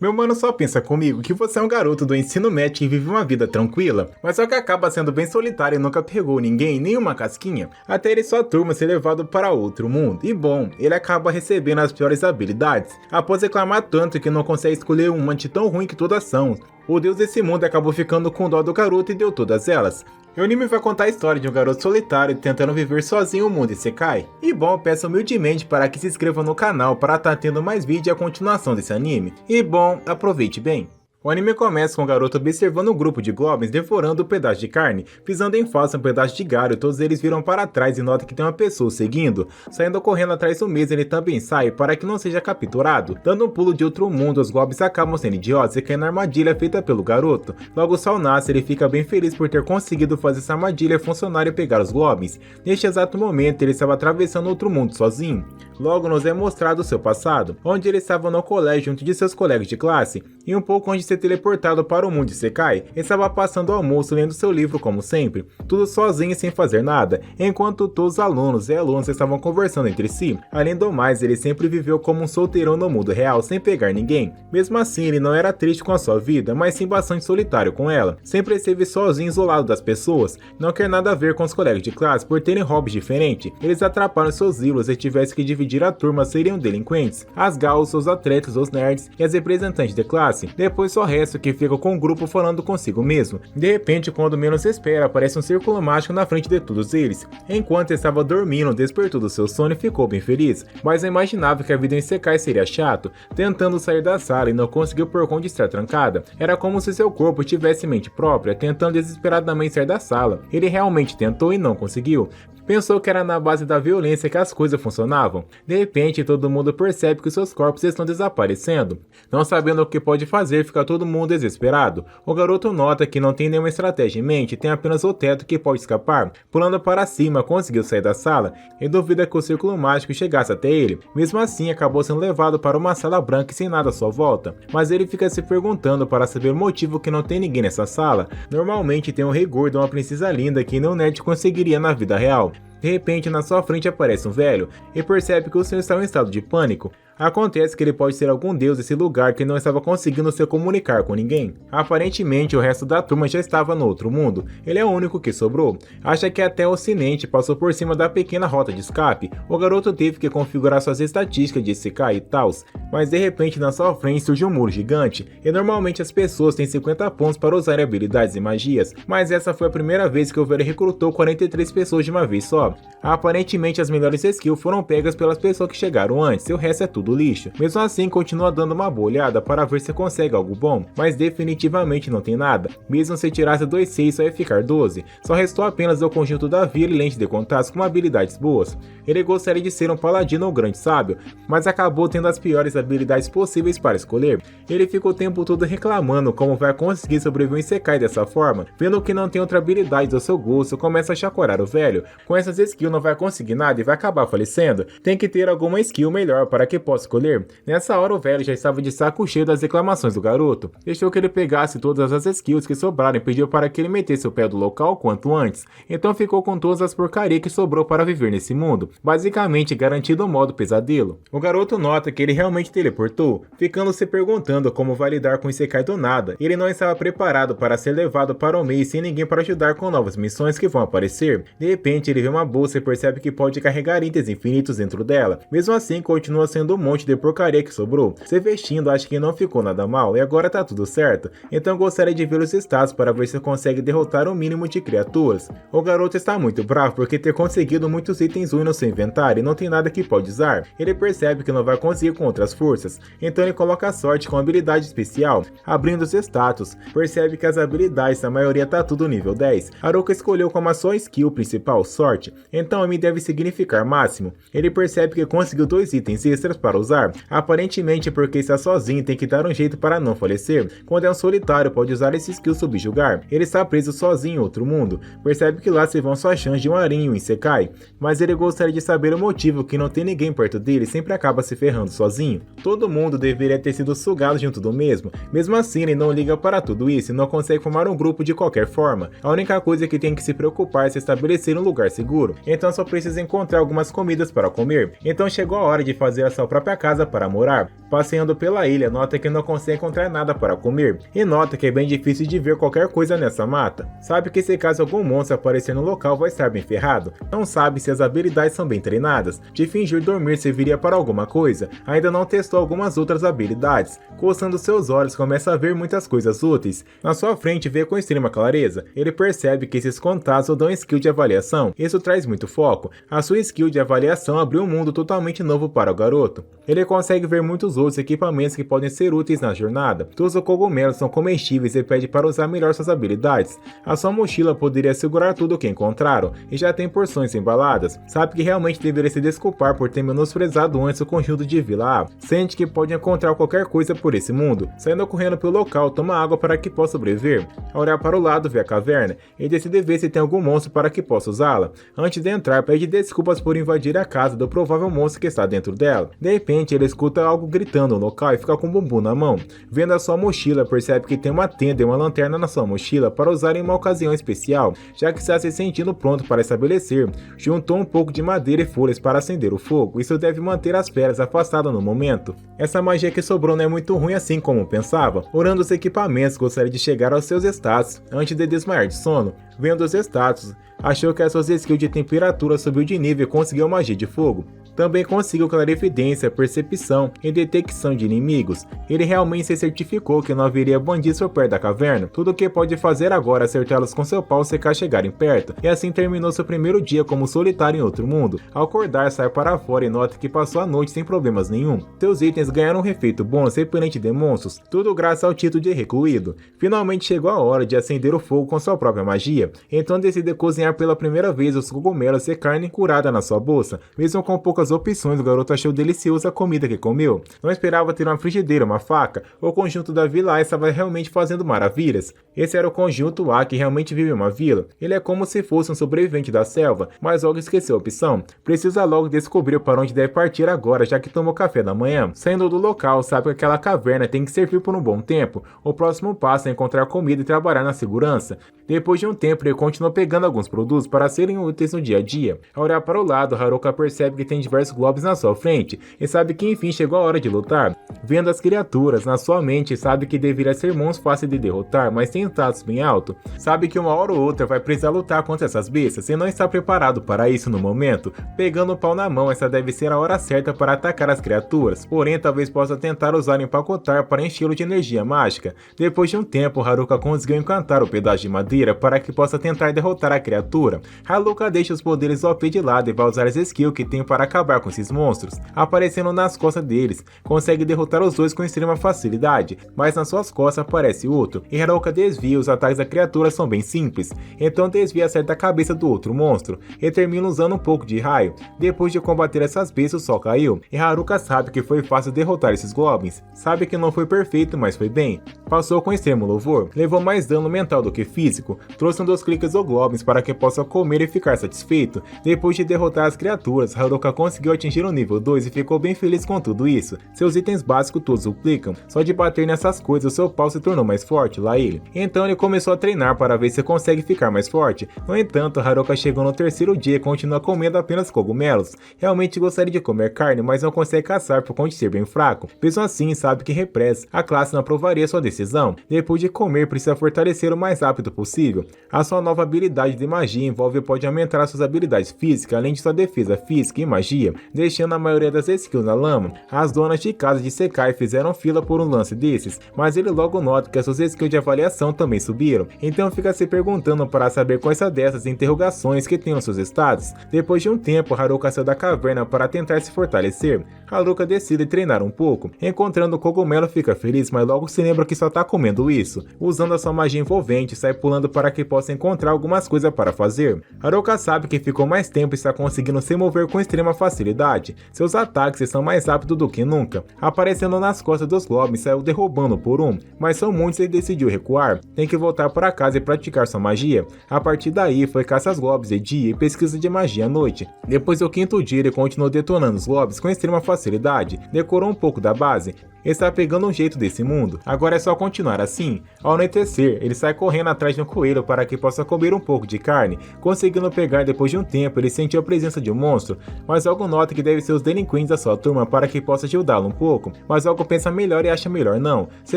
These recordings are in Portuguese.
Meu mano só pensa comigo que você é um garoto do ensino médio que vive uma vida tranquila, mas só que acaba sendo bem solitário e nunca pegou ninguém, nenhuma casquinha, até ele e sua turma ser levado para outro mundo. E bom, ele acaba recebendo as piores habilidades, após reclamar tanto que não consegue escolher uma de tão ruim que todas são. O deus desse mundo acabou ficando com dó do garoto e deu todas elas. O anime vai contar a história de um garoto solitário tentando viver sozinho o mundo Isekai. E bom, peço humildemente para que se inscreva no canal para estar tendo mais vídeos e a continuação desse anime. E bom, aproveite bem. O anime começa com o garoto observando um grupo de goblins devorando um pedaço de carne, pisando em face um pedaço de galho. Todos eles viram para trás e notam que tem uma pessoa seguindo. Saindo correndo atrás do mesmo, ele também sai para que não seja capturado. Dando um pulo de outro mundo, os goblins acabam sendo idiotas e caem na armadilha feita pelo garoto. Logo o sol nasce, ele fica bem feliz por ter conseguido fazer essa armadilha funcionar e pegar os goblins. Neste exato momento, ele estava atravessando outro mundo sozinho. Logo nos é mostrado o seu passado, onde ele estava no colégio junto de seus colegas de classe, e um pouco antes de ser teleportado para o mundo Isekai, estava passando o almoço lendo seu livro como sempre, tudo sozinho e sem fazer nada, enquanto todos os alunos e alunas estavam conversando entre si. Além do mais, ele sempre viveu como um solteirão no mundo real, sem pegar ninguém. Mesmo assim, ele não era triste com a sua vida, mas sim bastante solitário com ela. Sempre esteve sozinho, isolado das pessoas, não quer nada a ver com os colegas de classe por terem hobbies diferentes. Eles atrapalham seus livros e tivessem que dividir a turma seriam delinquentes, as gaus, os atletas, os nerds e as representantes de classe. Depois só resta que fica com o grupo falando consigo mesmo. De repente, quando menos espera, aparece um círculo mágico na frente de todos eles. Enquanto estava dormindo, despertou do seu sono e ficou bem feliz, mas não imaginava que a vida em Isekai seria chato. Tentando sair da sala e não conseguiu por conta de estar trancada. Era como se seu corpo tivesse mente própria, tentando desesperadamente sair da sala. Ele realmente tentou e não conseguiu. Pensou que era na base da violência que as coisas funcionavam. De repente, todo mundo percebe que seus corpos estão desaparecendo. Não sabendo o que pode fazer, fica todo mundo desesperado. O garoto nota que não tem nenhuma estratégia em mente, tem apenas o teto que pode escapar. Pulando para cima, conseguiu sair da sala e duvida que o círculo mágico chegasse até ele. Mesmo assim, acabou sendo levado para uma sala branca e sem nada à sua volta. Mas ele fica se perguntando para saber o motivo que não tem ninguém nessa sala. Normalmente tem um rei gordo, uma princesa linda que nem o nerd conseguiria na vida real. De repente, na sua frente aparece um velho e percebe que o senhor está em estado de pânico. Acontece que ele pode ser algum deus desse lugar que não estava conseguindo se comunicar com ninguém. Aparentemente, o resto da turma já estava no outro mundo. Ele é o único que sobrou. Acha que até o Ocidente passou por cima da pequena rota de escape. O garoto teve que configurar suas estatísticas de Isekai e tals. Mas de repente, na sua frente surge um muro gigante. E normalmente as pessoas têm 50 pontos para usar habilidades e magias. Mas essa foi a primeira vez que o velho recrutou 43 pessoas de uma vez só. Aparentemente, as melhores skills foram pegas pelas pessoas que chegaram antes. E o resto é tudo lixo. Mesmo assim, continua dando uma boa olhada para ver se consegue algo bom, mas definitivamente não tem nada. Mesmo se tirasse 2/6, só ia ficar 12. Só restou apenas o conjunto da vila e lente de contatos com habilidades boas. Ele gostaria de ser um paladino ou grande sábio, mas acabou tendo as piores habilidades possíveis para escolher. Ele ficou o tempo todo reclamando como vai conseguir sobreviver em Isekai dessa forma. Vendo que não tem outra habilidade do seu gosto, começa a chacorar o velho. Com essas skills não vai conseguir nada e vai acabar falecendo. Tem que ter alguma skill melhor para que possa escolher. Nessa hora o velho já estava de saco cheio das reclamações do garoto. Deixou que ele pegasse todas as skills que sobraram e pediu para que ele metesse o pé do local quanto antes. Então ficou com todas as porcarias que sobrou para viver nesse mundo, basicamente garantindo o modo pesadelo. O garoto nota que ele realmente teleportou, ficando se perguntando como vai lidar com Isekai do nada. Ele não estava preparado para ser levado para o meio sem ninguém para ajudar com novas missões que vão aparecer. De repente ele vê uma bolsa e percebe que pode carregar itens infinitos dentro dela. Mesmo assim, continua sendo um monte de porcaria que sobrou. Se vestindo, acha que não ficou nada mal e agora tá tudo certo. Então gostaria de ver os status para ver se consegue derrotar o mínimo de criaturas. O garoto está muito bravo porque ter conseguido muitos itens únicos no seu inventário e não tem nada que pode usar. Ele percebe que não vai conseguir com outras forças. Então ele coloca a sorte com habilidade especial. Abrindo os status, percebe que as habilidades da maioria tá tudo nível 10. Haruka escolheu como a sua skill principal sorte. Então M deve significar máximo. Ele percebe que conseguiu 2 itens extras para usar, aparentemente porque está sozinho e tem que dar um jeito para não falecer. Quando é um solitário, pode usar esse skill subjugar. Ele está preso sozinho em outro mundo, percebe que lá se vão suas chances de um arinho em Isekai, mas ele gostaria de saber o motivo que não tem ninguém perto dele e sempre acaba se ferrando sozinho. Todo mundo deveria ter sido sugado junto do mesmo assim ele não liga para tudo isso e não consegue formar um grupo de qualquer forma. A única coisa que tem que se preocupar é se estabelecer um lugar seguro, então só precisa encontrar algumas comidas para comer. Então chegou a hora de fazer a sua própria própria casa para morar. Passeando pela ilha, nota que não consegue encontrar nada para comer, e nota que é bem difícil de ver qualquer coisa nessa mata. Sabe que se caso algum monstro aparecer no local vai estar bem ferrado. Não sabe se as habilidades são bem treinadas. De fingir dormir serviria para alguma coisa. Ainda não testou algumas outras habilidades. Coçando seus olhos, começa a ver muitas coisas úteis. Na sua frente vê com extrema clareza. Ele percebe que esses contatos dão skill de avaliação. Isso traz muito foco. A sua skill de avaliação abriu um mundo totalmente novo para o garoto. Ele consegue ver muitos outros equipamentos que podem ser úteis na jornada. Todos os cogumelos são comestíveis e pede para usar melhor suas habilidades. A sua mochila poderia segurar tudo o que encontraram, e já tem porções embaladas. Sabe que realmente deveria se desculpar por ter menosprezado antes o conjunto de Vila A. Sente que pode encontrar qualquer coisa por esse mundo. Saindo correndo pelo local, toma água para que possa sobreviver. Ao olhar para o lado, vê a caverna e decide ver se tem algum monstro para que possa usá-la. Antes de entrar, pede desculpas por invadir a casa do provável monstro que está dentro dela. De repente, ele escuta algo gritando no local e fica com o bumbum na mão. Vendo a sua mochila, percebe que tem uma tenda e uma lanterna na sua mochila para usar em uma ocasião especial, já que está se sentindo pronto para estabelecer. Juntou um pouco de madeira e folhas para acender o fogo. Isso deve manter as feras afastadas no momento. Essa magia que sobrou não é muito ruim assim como pensava. Orando os equipamentos, gostaria de chegar aos seus status antes de desmaiar de sono. Vendo os status, achou que as suas skills de temperatura subiu de nível e conseguiu magia de fogo. Também conseguiu clarividência, percepção e detecção de inimigos. Ele realmente se certificou que não haveria bandidos por perto da caverna. Tudo o que pode fazer agora é acertá-los com seu pau se caso chegarem perto. E assim terminou seu primeiro dia como solitário em outro mundo. Ao acordar, sai para fora e nota que passou a noite sem problemas nenhum. Seus itens ganharam um refeito bônus repelente de monstros, tudo graças ao título de recluído. Finalmente chegou a hora de acender o fogo com sua própria magia. Então decide cozinhar pela primeira vez os cogumelos e carne curada na sua bolsa. Mesmo com poucas opções, o garoto achou deliciosa a comida que comeu. Não esperava ter uma frigideira, uma faca. O conjunto da Vila A estava realmente fazendo maravilhas. Esse era o conjunto A que realmente vive em uma vila. Ele é como se fosse um sobrevivente da selva, mas logo esqueceu a opção. Precisa logo descobrir para onde deve partir agora, já que tomou café da manhã. Saindo do local, sabe que aquela caverna tem que servir por um bom tempo. O próximo passo é encontrar comida e trabalhar na segurança. Depois de um tempo, ele continua pegando alguns produtos para serem úteis no dia a dia. Ao olhar para o lado, Haruka percebe que tem diversos globos na sua frente e sabe que enfim chegou a hora de lutar. Vendo as criaturas na sua mente, sabe que deveria ser monstros fáceis de derrotar, mas tem status bem alto. Sabe que uma hora ou outra vai precisar lutar contra essas bestas e não está preparado para isso no momento. Pegando o pau na mão, essa deve ser a hora certa para atacar as criaturas, porém talvez possa tentar usar empacotar para enchê-lo de energia mágica. Depois de um tempo, Haruka conseguiu encantar o pedaço de madeira para que possa tentar derrotar a criatura. Haruka deixa os poderes OP de lado e vai usar as skills que tem para acabar com esses monstros, aparecendo nas costas deles. Consegue derrotar os dois com extrema facilidade, mas nas suas costas aparece outro, e Haruka desvia. Os ataques da criatura são bem simples, então desvia e acerta a cabeça do outro monstro, e termina usando um pouco de raio. Depois de combater essas bestas, o sol caiu, e Haruka sabe que foi fácil derrotar esses goblins. Sabe que não foi perfeito, mas foi bem. Passou com extremo louvor, levou mais dano mental do que físico, trouxe um dos cliques dos goblins para que possa comer e ficar satisfeito. Depois de derrotar as criaturas, Haruka conseguiu atingir o nível 2 e ficou bem feliz com tudo isso. Seus itens básicos todos duplicam, só de bater nessas coisas o seu pau se tornou mais forte, lá ele. Então ele começou a treinar para ver se consegue ficar mais forte. No entanto, Haruka chegou no terceiro dia e continua comendo apenas cogumelos. Realmente gostaria de comer carne, mas não consegue caçar por conta de ser bem fraco. Mesmo assim, sabe que repressa, a classe não aprovaria sua decisão. Depois de comer, precisa fortalecer o mais rápido possível. A sua nova habilidade de magia envolve e pode aumentar suas habilidades físicas, além de sua defesa física e magia, deixando a maioria das skills na lama. As donas de casa de Sekai fizeram fila por um lance desses, mas ele logo nota que as suas skills de avaliação também subiram, então fica se perguntando para saber quais são dessas interrogações que tem nos seus status. Depois de um tempo, Haruka saiu da caverna para tentar se fortalecer. Haruka decide treinar um pouco. Encontrando o cogumelo, fica feliz, mas logo se lembra que só tá comendo isso. Usando a sua magia envolvente, sai pulando para que possa encontrar algumas coisas para fazer. Haruka sabe que ficou mais tempo e está conseguindo se mover com extrema facilidade. Seus ataques estão mais rápidos do que nunca. Aparecendo nas costas dos goblins, saiu derrubando por um, mas são muitos e decidiu recuar. Tem que voltar para casa e praticar sua magia. A partir daí, foi caça aos goblins de dia e pesquisa de magia à noite. Depois do quinto dia, ele continuou detonando os goblins com extrema facilidade. Decorou um pouco da base está pegando um jeito desse mundo. Agora é só continuar assim. Ao anoitecer, ele sai correndo atrás de um coelho para que possa comer um pouco de carne. Conseguindo pegar depois de um tempo, ele sentiu a presença de um monstro, mas algo nota que deve ser os delinquentes da sua turma para que possa ajudá-lo um pouco. Mas algo pensa melhor e acha melhor não. Se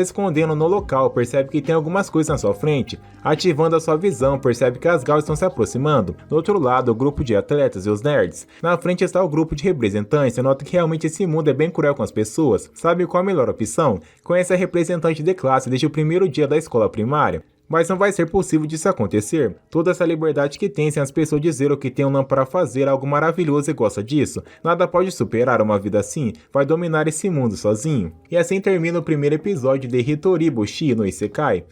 escondendo no local, percebe que tem algumas coisas na sua frente. Ativando a sua visão, percebe que as gaulas estão se aproximando. Do outro lado, o grupo de atletas e os nerds. Na frente está o grupo de representantes e nota que realmente esse mundo é bem cruel com as pessoas. Sabe qual a melhor opção? Conhece a representante de classe desde o primeiro dia da escola primária. Mas não vai ser possível disso acontecer. Toda essa liberdade que tem sem as pessoas dizer o que tem ou não para fazer algo maravilhoso e gosta disso. Nada pode superar uma vida assim, vai dominar esse mundo sozinho. E assim termina o primeiro episódio de Hitori Bushi no Isekai.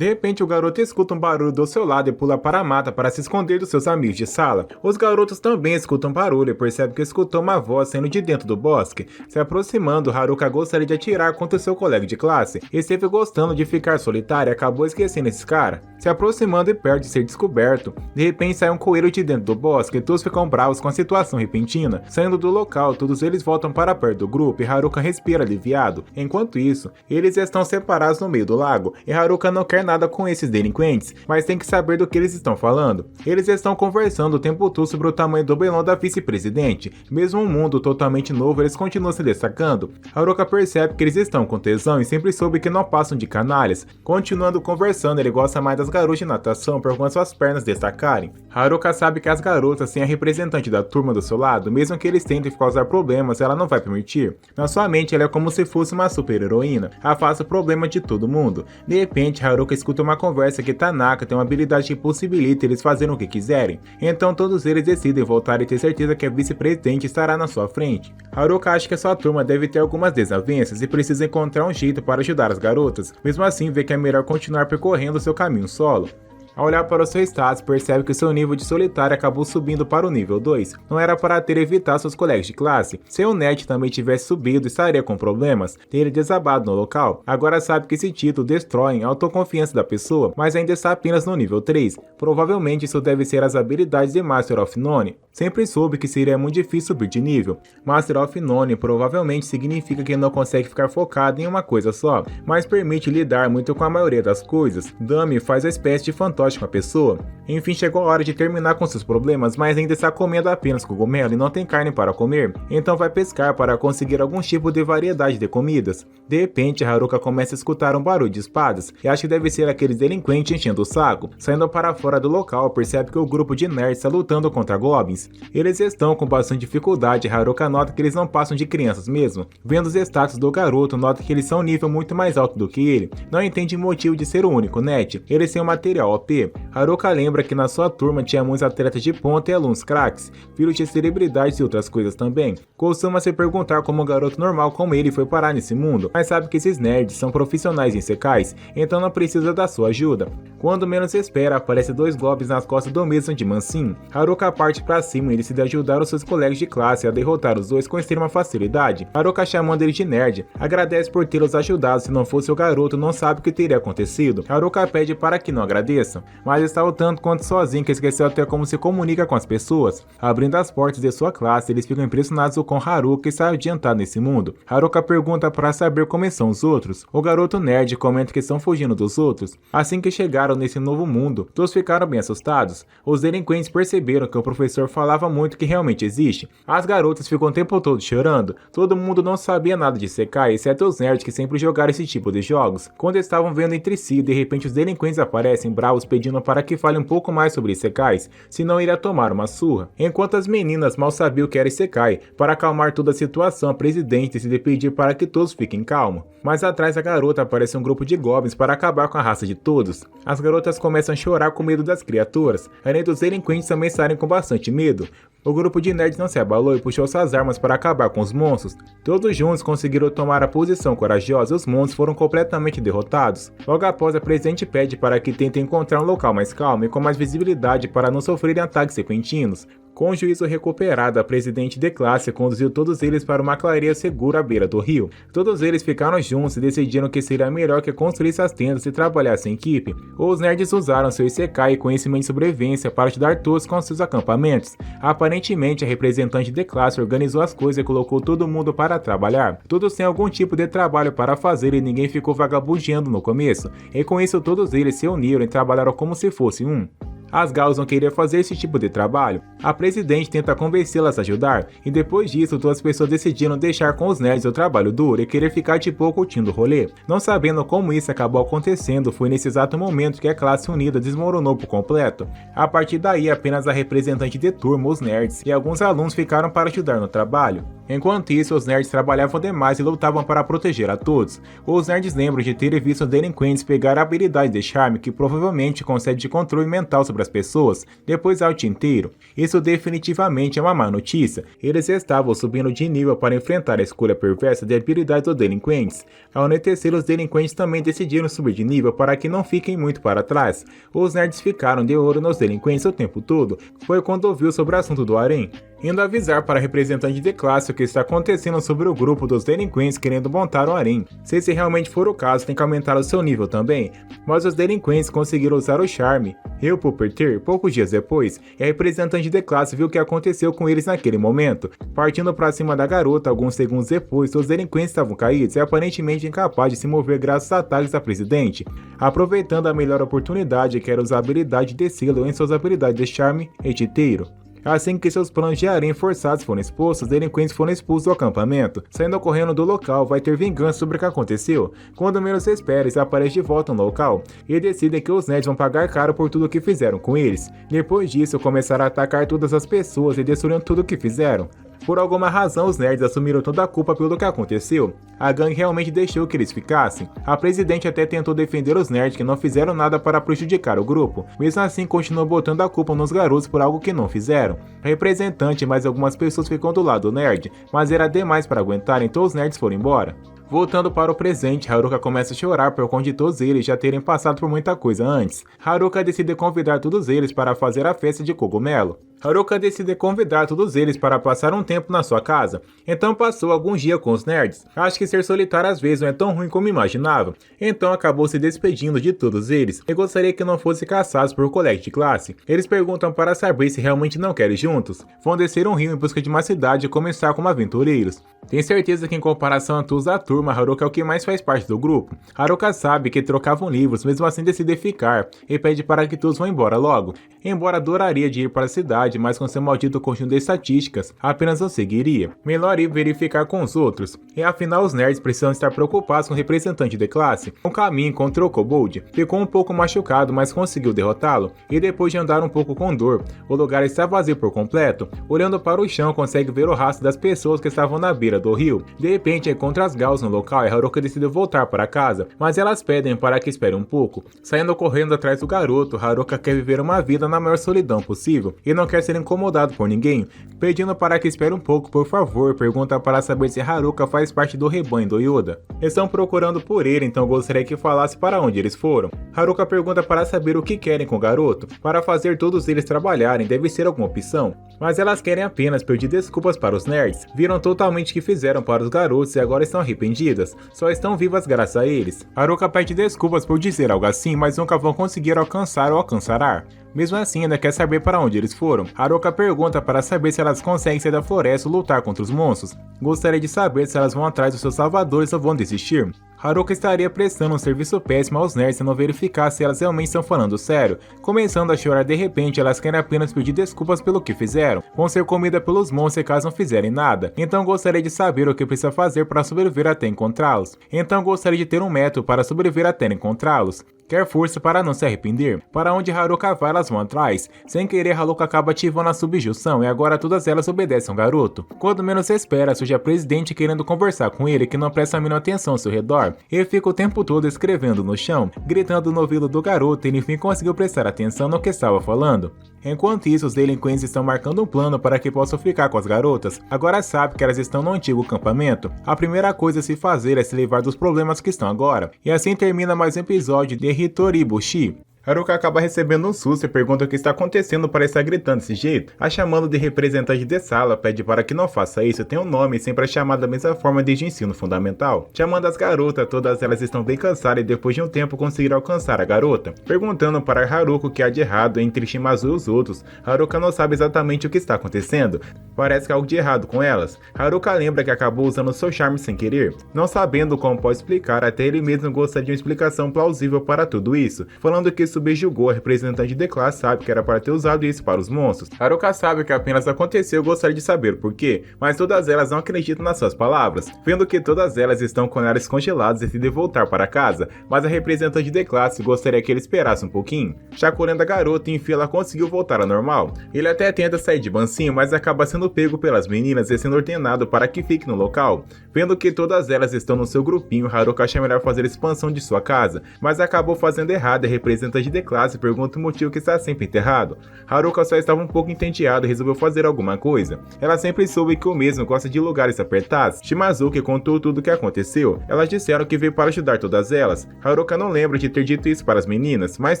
De repente, o garoto escuta um barulho do seu lado e pula para a mata para se esconder dos seus amigos de sala. Os garotos também escutam barulho e percebem que escutou uma voz saindo de dentro do bosque. Se aproximando, Haruka gostaria de atirar contra seu colega de classe. Esteve gostando de ficar solitário e acabou esquecendo esse cara. Se aproximando e perto de ser descoberto, de repente sai um coelho de dentro do bosque e todos ficam bravos com a situação repentina. Saindo do local, todos eles voltam para perto do grupo e Haruka respira aliviado. Enquanto isso, eles estão separados no meio do lago e Haruka não quer nada com esses delinquentes, mas tem que saber do que eles estão falando. Eles estão conversando o tempo todo sobre o tamanho do belão da vice-presidente. Mesmo um mundo totalmente novo, eles continuam se destacando. Haruka percebe que eles estão com tesão e sempre soube que não passam de canalhas. Continuando conversando, ele gosta mais das garotas de natação por quanto suas pernas destacarem. Haruka sabe que as garotas têm a representante da turma do seu lado, mesmo que eles tentem causar problemas, ela não vai permitir. Na sua mente, ela é como se fosse uma super-heroína, afasta o problema de todo mundo. De repente, Haruka escuta uma conversa que Tanaka tem uma habilidade que possibilita eles fazerem o que quiserem. Então todos eles decidem voltar e ter certeza que a vice-presidente estará na sua frente. Haruka acha que a sua turma deve ter algumas desavenças e precisa encontrar um jeito para ajudar as garotas. Mesmo assim, vê que é melhor continuar percorrendo seu caminho solo. Ao olhar para o seu status, percebe que o seu nível de solitário acabou subindo para o nível 2. Não era para ter evitado seus colegas de classe. Se o Net também tivesse subido, estaria com problemas, teria desabado no local. Agora sabe que esse título destrói a autoconfiança da pessoa, mas ainda está apenas no nível 3. Provavelmente isso deve ser as habilidades de Master of None. Sempre soube que seria muito difícil subir de nível. Master of None provavelmente significa que não consegue ficar focado em uma coisa só, mas permite lidar muito com a maioria das coisas. Dummy faz a espécie de fantoche com a pessoa. Enfim, chegou a hora de terminar com seus problemas, mas ainda está comendo apenas cogumelo e não tem carne para comer, então vai pescar para conseguir algum tipo de variedade de comidas. De repente, Haruka começa a escutar um barulho de espadas e acha que deve ser aqueles delinquentes enchendo o saco. Saindo para fora do local, percebe que o grupo de nerds está lutando contra goblins. Eles estão com bastante dificuldade e Haruka nota que eles não passam de crianças mesmo. Vendo os status do garoto, nota que eles são um nível muito mais alto do que ele. Não entende o motivo de ser o único net. Eles têm um material OP. Haruka lembra que na sua turma tinha muitos atletas de ponta e alunos craques, filhos de celebridades e outras coisas também. Costuma se perguntar como um garoto normal como ele foi parar nesse mundo, mas sabe que esses nerds são profissionais em isekais, então não precisa da sua ajuda. Quando menos espera, aparece dois goblins nas costas do mesmo de mansinho. Haruka parte para cima e decide ajudar os seus colegas de classe a derrotar os dois com extrema facilidade. Haruka, chamando ele de nerd, agradece por tê-los ajudado. Se não fosse o garoto, não sabe o que teria acontecido. Haruka pede para que não agradeçam, mas está o tanto quanto sozinho que esqueceu até como se comunica com as pessoas. Abrindo as portas de sua classe, eles ficam impressionados com Haruka e está adiantado nesse mundo. Haruka pergunta para saber como são os outros. O garoto nerd comenta que estão fugindo dos outros. Assim que chegaram nesse novo mundo, todos ficaram bem assustados. Os delinquentes perceberam que o professor falava muito que realmente existe. As garotas ficam o tempo todo chorando. Todo mundo não sabia nada de Isekai, exceto os nerds que sempre jogaram esse tipo de jogos. Quando estavam vendo entre si, de repente os delinquentes aparecem bravos pedindo para que fale um pouco mais sobre Isekais, senão iria tomar uma surra. Enquanto as meninas mal sabiam o que era Isekai, para acalmar toda a situação, a presidente decide pedir para que todos fiquem calmos. Mas atrás da garota aparece um grupo de goblins para acabar com a raça de todos. As garotas começam a chorar com medo das criaturas, além dos delinquentes também estarem com bastante medo. O grupo de nerds não se abalou e puxou suas armas para acabar com os monstros. Todos juntos conseguiram tomar a posição corajosa e os monstros foram completamente derrotados. Logo após, a presidente pede para que tentem encontrar um local mais calmo e com mais visibilidade para não sofrerem ataques repentinos. Com o juízo recuperado, a presidente de classe conduziu todos eles para uma clareia segura à beira do rio. Todos eles ficaram juntos e decidiram que seria melhor que construísse as tendas e trabalhasse em equipe. Os nerds usaram seu Isekai e conhecimento de sobrevivência para ajudar todos com seus acampamentos. Aparentemente, a representante de classe organizou as coisas e colocou todo mundo para trabalhar. Todos têm algum tipo de trabalho para fazer e ninguém ficou vagabundeando no começo. E com isso todos eles se uniram e trabalharam como se fosse um. As Gals não queriam fazer esse tipo de trabalho. A presidente tenta convencê-las a ajudar, e depois disso todas as pessoas decidiram deixar com os nerds o trabalho duro e querer ficar de boa curtindo o rolê. Não sabendo como isso acabou acontecendo, foi nesse exato momento que a classe unida desmoronou por completo. A partir daí, apenas a representante de turma, os nerds, e alguns alunos ficaram para ajudar no trabalho. Enquanto isso, os nerds trabalhavam demais e lutavam para proteger a todos. Os nerds lembram de terem visto delinquentes pegar a habilidade de charme que provavelmente concede controle mental sobre as pessoas, depois ao dia inteiro. Isso definitivamente é uma má notícia. Eles estavam subindo de nível para enfrentar a escolha perversa de habilidades dos delinquentes. Ao anoitecer, os delinquentes também decidiram subir de nível para que não fiquem muito para trás. Os nerds ficaram de olho nos delinquentes o tempo todo. Foi quando ouviu sobre o assunto do harém, indo avisar para a representante de classe o que está acontecendo sobre o grupo dos delinquentes querendo montar um harém. Se esse realmente for o caso, tem que aumentar o seu nível também. Mas os delinquentes conseguiram usar o charme e o puberter poucos dias depois, e a representante de classe viu o que aconteceu com eles naquele momento. Partindo para cima da garota, alguns segundos depois, os delinquentes estavam caídos e aparentemente incapazes de se mover graças a ataques da presidente. Aproveitando a melhor oportunidade, que era usar a habilidade de selo em suas habilidades de charme e titeiro. Assim que seus planos de harém forçados foram expostos, os delinquentes foram expulsos do acampamento. Saindo correndo do local, vai ter vingança sobre o que aconteceu. Quando menos se espera, eles aparecem de volta no local e decidem que os nerds vão pagar caro por tudo o que fizeram com eles. Depois disso, começaram a atacar todas as pessoas e destruindo tudo o que fizeram. Por alguma razão, os nerds assumiram toda a culpa pelo que aconteceu. A gangue realmente deixou que eles ficassem. A presidente até tentou defender os nerds que não fizeram nada para prejudicar o grupo. Mesmo assim, continuou botando a culpa nos garotos por algo que não fizeram. A representante e mais algumas pessoas ficam do lado do nerd, mas era demais para aguentar, então os nerds foram embora. Voltando para o presente, Haruka começa a chorar por conta de todos eles já terem passado por muita coisa antes. Haruka decide convidar todos eles para fazer a festa de cogumelo. Haruka decide convidar todos eles para passar um tempo na sua casa, então passou alguns dias com os nerds. Acho que ser solitário às vezes não é tão ruim como imaginava, então acabou se despedindo de todos eles e gostaria que não fossem caçados por colegas de classe. Eles perguntam para saber se realmente não querem juntos. Vão descer um rio em busca de uma cidade e começar como aventureiros. Tem certeza que em comparação a todos da turma, Haruka é o que mais faz parte do grupo. Haruka sabe que trocavam livros, mesmo assim decide ficar e pede para que todos vão embora logo. Embora adoraria de ir para a cidade, mas com seu maldito conjunto de estatísticas, apenas não seguiria. Melhor ir verificar com os outros. E afinal os nerds precisam estar preocupados com o representante de classe. No caminho encontrou o Kobold, ficou um pouco machucado, mas conseguiu derrotá-lo. E depois de andar um pouco com dor, o lugar está vazio por completo. Olhando para o chão, consegue ver o rastro das pessoas que estavam na beira do rio. De repente encontra as Gals no local e Haruka decide voltar para casa, mas elas pedem para que espere um pouco. Saindo correndo atrás do garoto, Haruka quer viver uma vida na maior solidão possível e não quer ser incomodado por ninguém, pedindo para que espere um pouco por favor. Pergunta para saber se Haruka faz parte do rebanho do Yoda. Estão procurando por ele, então gostaria que falasse para onde eles foram. Haruka pergunta para saber o que querem com o garoto, para fazer todos eles trabalharem deve ser alguma opção, mas elas querem apenas pedir desculpas para os nerds, viram totalmente o que fizeram para os garotos e agora estão arrependidas, só estão vivas graças a eles. Haruka pede desculpas por dizer algo assim, mas nunca vão conseguir alcançar ou alcançará. Mesmo assim, ainda quer saber para onde eles foram. Haruka pergunta para saber se elas conseguem sair da floresta ou lutar contra os monstros. Gostaria de saber se elas vão atrás dos seus salvadores ou vão desistir. Haruka estaria prestando um serviço péssimo aos nerds se não verificar se elas realmente estão falando sério. Começando a chorar de repente, elas querem apenas pedir desculpas pelo que fizeram. Vão ser comida pelos monstros caso não fizerem nada. Então gostaria de saber o que precisa fazer para sobreviver até encontrá-los. Então gostaria de ter um método para sobreviver até encontrá-los. Quer força para não se arrepender. Para onde Haruka vai, elas vão atrás. Sem querer, Haruka acaba ativando a subjunção e agora todas elas obedecem ao garoto. Quando menos se espera, surge a presidente querendo conversar com ele, que não presta a mínima atenção ao seu redor. Ele fica o tempo todo escrevendo no chão, gritando no ouvido do garoto e enfim conseguiu prestar atenção no que estava falando. Enquanto isso, os delinquentes estão marcando um plano para que possam ficar com as garotas. Agora sabe que elas estão no antigo acampamento. A primeira coisa a se fazer é se livrar dos problemas que estão agora. E assim termina mais um episódio de Hitoribushi. Haruka acaba recebendo um susto e pergunta o que está acontecendo para estar gritando desse jeito. A chamando de representante de sala pede para que não faça isso, tem um nome e sempre é chamada da mesma forma desde o ensino fundamental. Chamando as garotas, todas elas estão bem cansadas e depois de um tempo conseguiram alcançar a garota. Perguntando para Haruka o que há de errado entre Shimazu e os outros, Haruka não sabe exatamente o que está acontecendo. Parece que há algo de errado com elas. Haruka lembra que acabou usando seu charme sem querer. Não sabendo como pode explicar, até ele mesmo gostaria de uma explicação plausível para tudo isso, falando que subjugou a representante de classe, sabe que era para ter usado isso para os monstros. Haruka sabe que apenas aconteceu e gostaria de saber o porquê, mas todas elas não acreditam nas suas palavras, vendo que todas elas estão com olhares congelados e decidem voltar para casa, mas a representante de classe gostaria que ele esperasse um pouquinho. Chacoalhando a garota, enfim, ela conseguiu voltar ao normal. Ele até tenta sair de mansinho, mas acaba sendo pego pelas meninas e sendo ordenado para que fique no local. Vendo que todas elas estão no seu grupinho, Haruka acha melhor fazer expansão de sua casa, mas acabou fazendo errado e a representante de classe pergunta o motivo que está sempre enterrado. Haruka só estava um pouco entediado e resolveu fazer alguma coisa. Ela sempre soube que o mesmo gosta de lugares apertados. Shimazuki contou tudo o que aconteceu. Elas disseram que veio para ajudar todas elas. Haruka não lembra de ter dito isso para as meninas, mas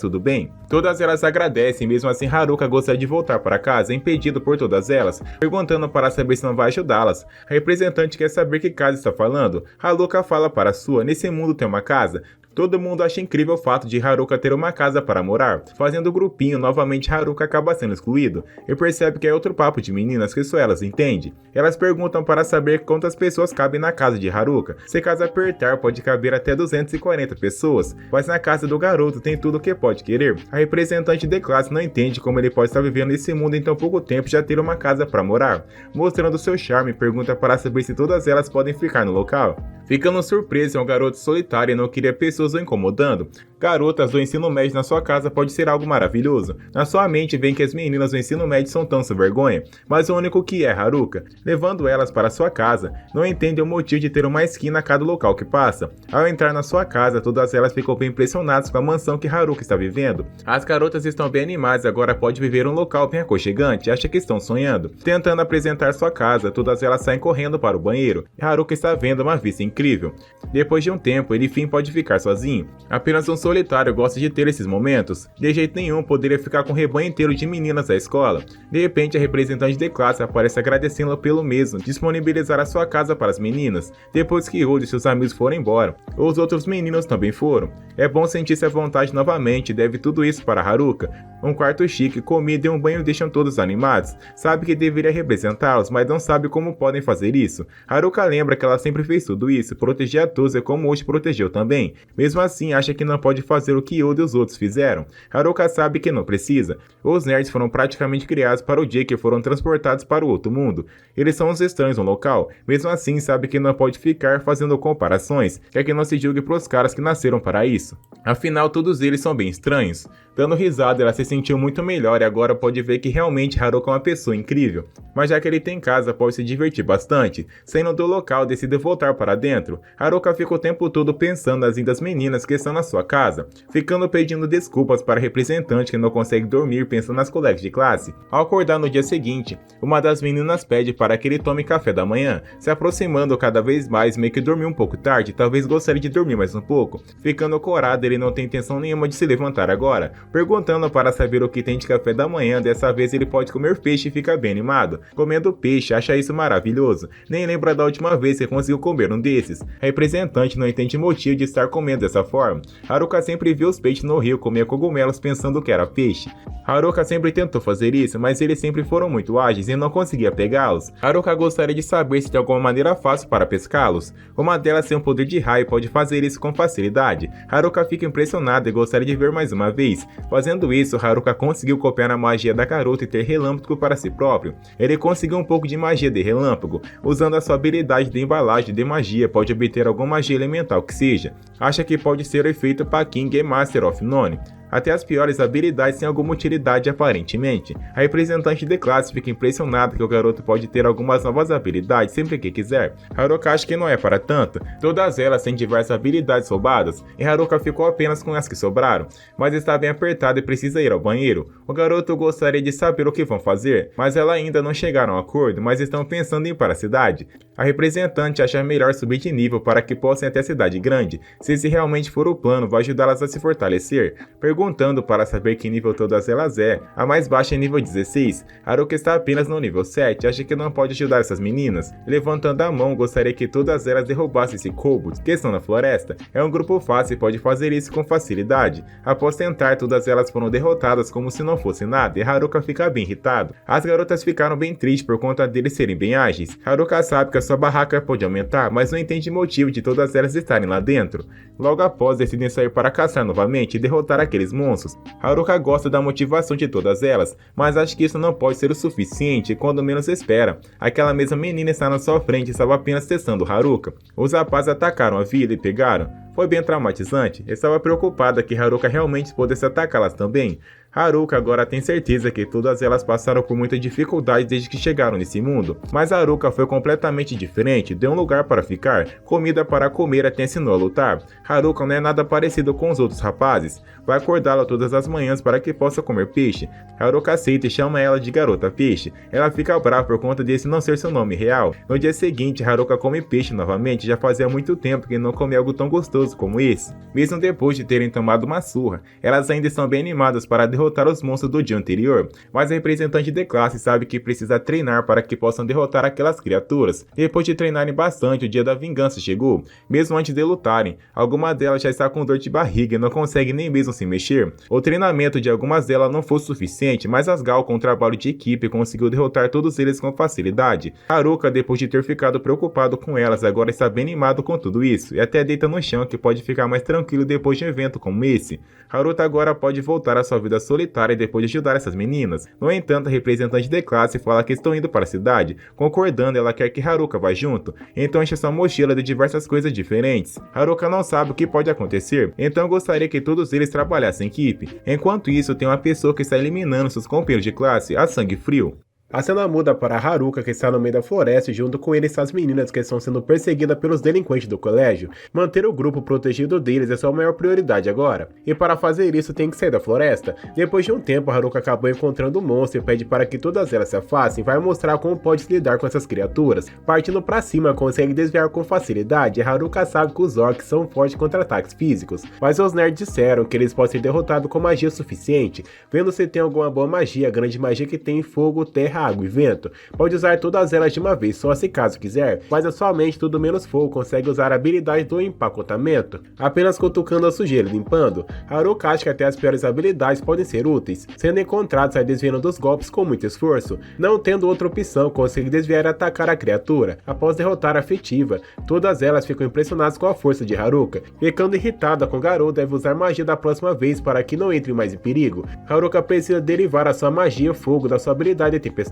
tudo bem. Todas elas agradecem, mesmo assim Haruka gostaria de voltar para casa, impedido por todas elas, perguntando para saber se não vai ajudá-las. A representante quer saber que casa está falando. Haruka fala para a sua, nesse mundo tem uma casa. Todo mundo acha incrível o fato de Haruka ter uma casa para morar. Fazendo o grupinho, novamente Haruka acaba sendo excluído e percebe que é outro papo de meninas que só elas entendem. Elas perguntam para saber quantas pessoas cabem na casa de Haruka. Se casa apertar, pode caber até 240 pessoas, mas na casa do garoto tem tudo o que pode querer. A representante de classe não entende como ele pode estar vivendo nesse mundo em tão pouco tempo e já ter uma casa para morar. Mostrando seu charme, pergunta para saber se todas elas podem ficar no local. Ficando surpreso, é um garoto solitário e não queria pessoas o incomodando. Garotas do ensino médio na sua casa pode ser algo maravilhoso. Na sua mente vem que as meninas do ensino médio são tão sem vergonha, mas o único que é Haruka, levando elas para sua casa, não entende o motivo de ter uma esquina a cada local que passa. Ao entrar na sua casa, todas elas ficam bem impressionadas com a mansão que Haruka está vivendo. As garotas estão bem animadas, agora pode viver um local bem aconchegante, acha que estão sonhando. Tentando apresentar sua casa, todas elas saem correndo para o banheiro, e Haruka está vendo uma vista incrível. Depois de um tempo, ele enfim pode ficar sozinho. Apenas um solitário gosta de ter esses momentos. De jeito nenhum poderia ficar com um rebanho inteiro de meninas da escola. De repente, a representante de classe aparece agradecendo pelo mesmo disponibilizar a sua casa para as meninas, depois que Oda e seus amigos foram embora. Os outros meninos também foram. É bom sentir-se à vontade novamente e deve tudo isso para Haruka. Um quarto chique, comida e um banho deixam todos animados. Sabe que deveria representá-los, mas não sabe como podem fazer isso. Haruka lembra que ela sempre fez tudo isso, proteger a todos e como hoje protegeu também. Mesmo assim, acha que não pode fazer o que Oda e os outros fizeram. Haruka sabe que não precisa. Os nerds foram praticamente criados para o dia que foram transportados para o outro mundo. Eles são os estranhos no local. Mesmo assim, sabe que não pode ficar fazendo comparações. Quer que não se julgue pros caras que nasceram para isso. Afinal, todos eles são bem estranhos. Dando risada, ela se sentiu muito melhor e agora pode ver que realmente Haruka é uma pessoa incrível. Mas já que ele tem casa, pode se divertir bastante. Saindo do local, decide voltar para dentro. Haruka fica o tempo todo pensando nas lindas meninas que estão na sua casa, ficando pedindo desculpas para a representante que não consegue dormir pensando nas colegas de classe. Ao acordar no dia seguinte, uma das meninas pede para que ele tome café da manhã, se aproximando cada vez mais, meio que dormiu um pouco tarde, talvez gostaria de dormir mais um pouco. Ficando corado, ele não tem intenção nenhuma de se levantar agora, perguntando para saber o que tem de café da manhã. Dessa vez ele pode comer peixe e fica bem animado. Comendo peixe, acha isso maravilhoso, nem lembra da última vez que conseguiu comer um desses. A representante não entende o motivo de estar comendo dessa forma. Haruka sempre viu os peixes no rio comer cogumelos pensando que era peixe. Haruka sempre tentou fazer isso, mas eles sempre foram muito ágeis e não conseguia pegá-los. Haruka gostaria de saber se tem alguma maneira fácil para pescá-los. Uma delas tem um poder de raio e pode fazer isso com facilidade. Haruka fica impressionada e gostaria de ver mais uma vez. Fazendo isso, Haruka conseguiu copiar a magia da garota e ter relâmpago para si próprio. Ele conseguiu um pouco de magia de relâmpago. Usando a sua habilidade de embalagem de magia, pode obter alguma magia elemental que seja. Acha que pode ser o efeito Paking e Master of None. Até as piores habilidades têm alguma utilidade aparentemente. A representante de classe fica impressionada que o garoto pode ter algumas novas habilidades sempre que quiser. Haruka acha que não é para tanto. Todas elas têm diversas habilidades roubadas, e Haruka ficou apenas com as que sobraram. Mas está bem apertado e precisa ir ao banheiro. O garoto gostaria de saber o que vão fazer, mas ela ainda não chegaram a um acordo, mas estão pensando em ir para a cidade. A representante acha melhor subir de nível para que possam ir até a cidade grande. Se esse realmente for o plano, vai ajudá-las a se fortalecer. perguntando para saber que nível todas elas é. A mais baixa é nível 16, Haruka está apenas no nível 7, acha que não pode ajudar essas meninas. Levantando a mão, gostaria que todas elas derrubassem esse kobold, que estão na floresta. É um grupo fácil e pode fazer isso com facilidade. Após tentar, todas elas foram derrotadas como se não fosse nada, e Haruka fica bem irritado. As garotas ficaram bem tristes por conta deles serem bem ágeis. Haruka sabe que a sua barraca pode aumentar, mas não entende o motivo de todas elas estarem lá dentro. Logo após, decidem sair para caçar novamente e derrotar aqueles monstros. Haruka gosta da motivação de todas elas, mas acha que isso não pode ser o suficiente quando menos espera. Aquela mesma menina está na sua frente e estava apenas testando Haruka. Os rapazes atacaram a vila e pegaram. Foi bem traumatizante. Estava preocupada que Haruka realmente pudesse atacá-las também. Haruka agora tem certeza que todas elas passaram por muita dificuldade desde que chegaram nesse mundo, mas Haruka foi completamente diferente, deu um lugar para ficar, comida para comer, até ensinou a lutar. Haruka não é nada parecido com os outros rapazes, vai acordá-la todas as manhãs para que possa comer peixe. Haruka aceita e chama ela de garota peixe. Ela fica brava por conta desse não ser seu nome real. No dia seguinte, Haruka come peixe novamente, já fazia muito tempo que não comia algo tão gostoso como esse. Mesmo depois de terem tomado uma surra, elas ainda estão bem animadas para derrotar os monstros do dia anterior, mas a representante de classe sabe que precisa treinar para que possam derrotar aquelas criaturas. Depois de treinarem bastante, o dia da vingança chegou. Mesmo antes de lutarem, alguma delas já está com dor de barriga e não consegue nem mesmo se mexer. O treinamento de algumas delas não foi suficiente, mas Asgal, com o trabalho de equipe, conseguiu derrotar todos eles com facilidade. Haruka, depois de ter ficado preocupado com elas, agora está bem animado com tudo isso, e até deita no chão que pode ficar mais tranquilo depois de um evento como esse. Haruka agora pode voltar à sua vida solitária depois de ajudar essas meninas. No entanto, a representante de classe fala que estão indo para a cidade. Concordando, ela quer que Haruka vá junto, então enche sua mochila de diversas coisas diferentes. Haruka não sabe o que pode acontecer, então gostaria que todos eles trabalhassem em equipe. Enquanto isso, tem uma pessoa que está eliminando seus companheiros de classe a sangue frio. A cena muda para Haruka, que está no meio da floresta, e junto com ele estão as meninas que estão sendo perseguidas pelos delinquentes do colégio. Manter o grupo protegido deles é sua maior prioridade agora, e para fazer isso tem que sair da floresta. Depois de um tempo, Haruka acabou encontrando o monstro e pede para que todas elas se afastem e vai mostrar como pode se lidar com essas criaturas. Partindo para cima, consegue desviar com facilidade, e Haruka sabe que os orcs são fortes contra ataques físicos, mas os nerds disseram que eles podem ser derrotados com magia suficiente. Vendo se tem alguma boa magia, a grande magia que tem fogo, terra, água e vento. Pode usar todas elas de uma vez só se caso quiser, mas atualmente tudo menos fogo consegue usar a habilidade do empacotamento, apenas cutucando a sujeira e limpando. Haruka acha que até as piores habilidades podem ser úteis, sendo encontrado sai desviando dos golpes com muito esforço. Não tendo outra opção, consegue desviar e atacar a criatura. Após derrotar a afetiva, todas elas ficam impressionadas com a força de Haruka. Ficando irritada com o garoto, deve usar magia da próxima vez para que não entre mais em perigo. Haruka precisa derivar a sua magia fogo da sua habilidade de tempestade.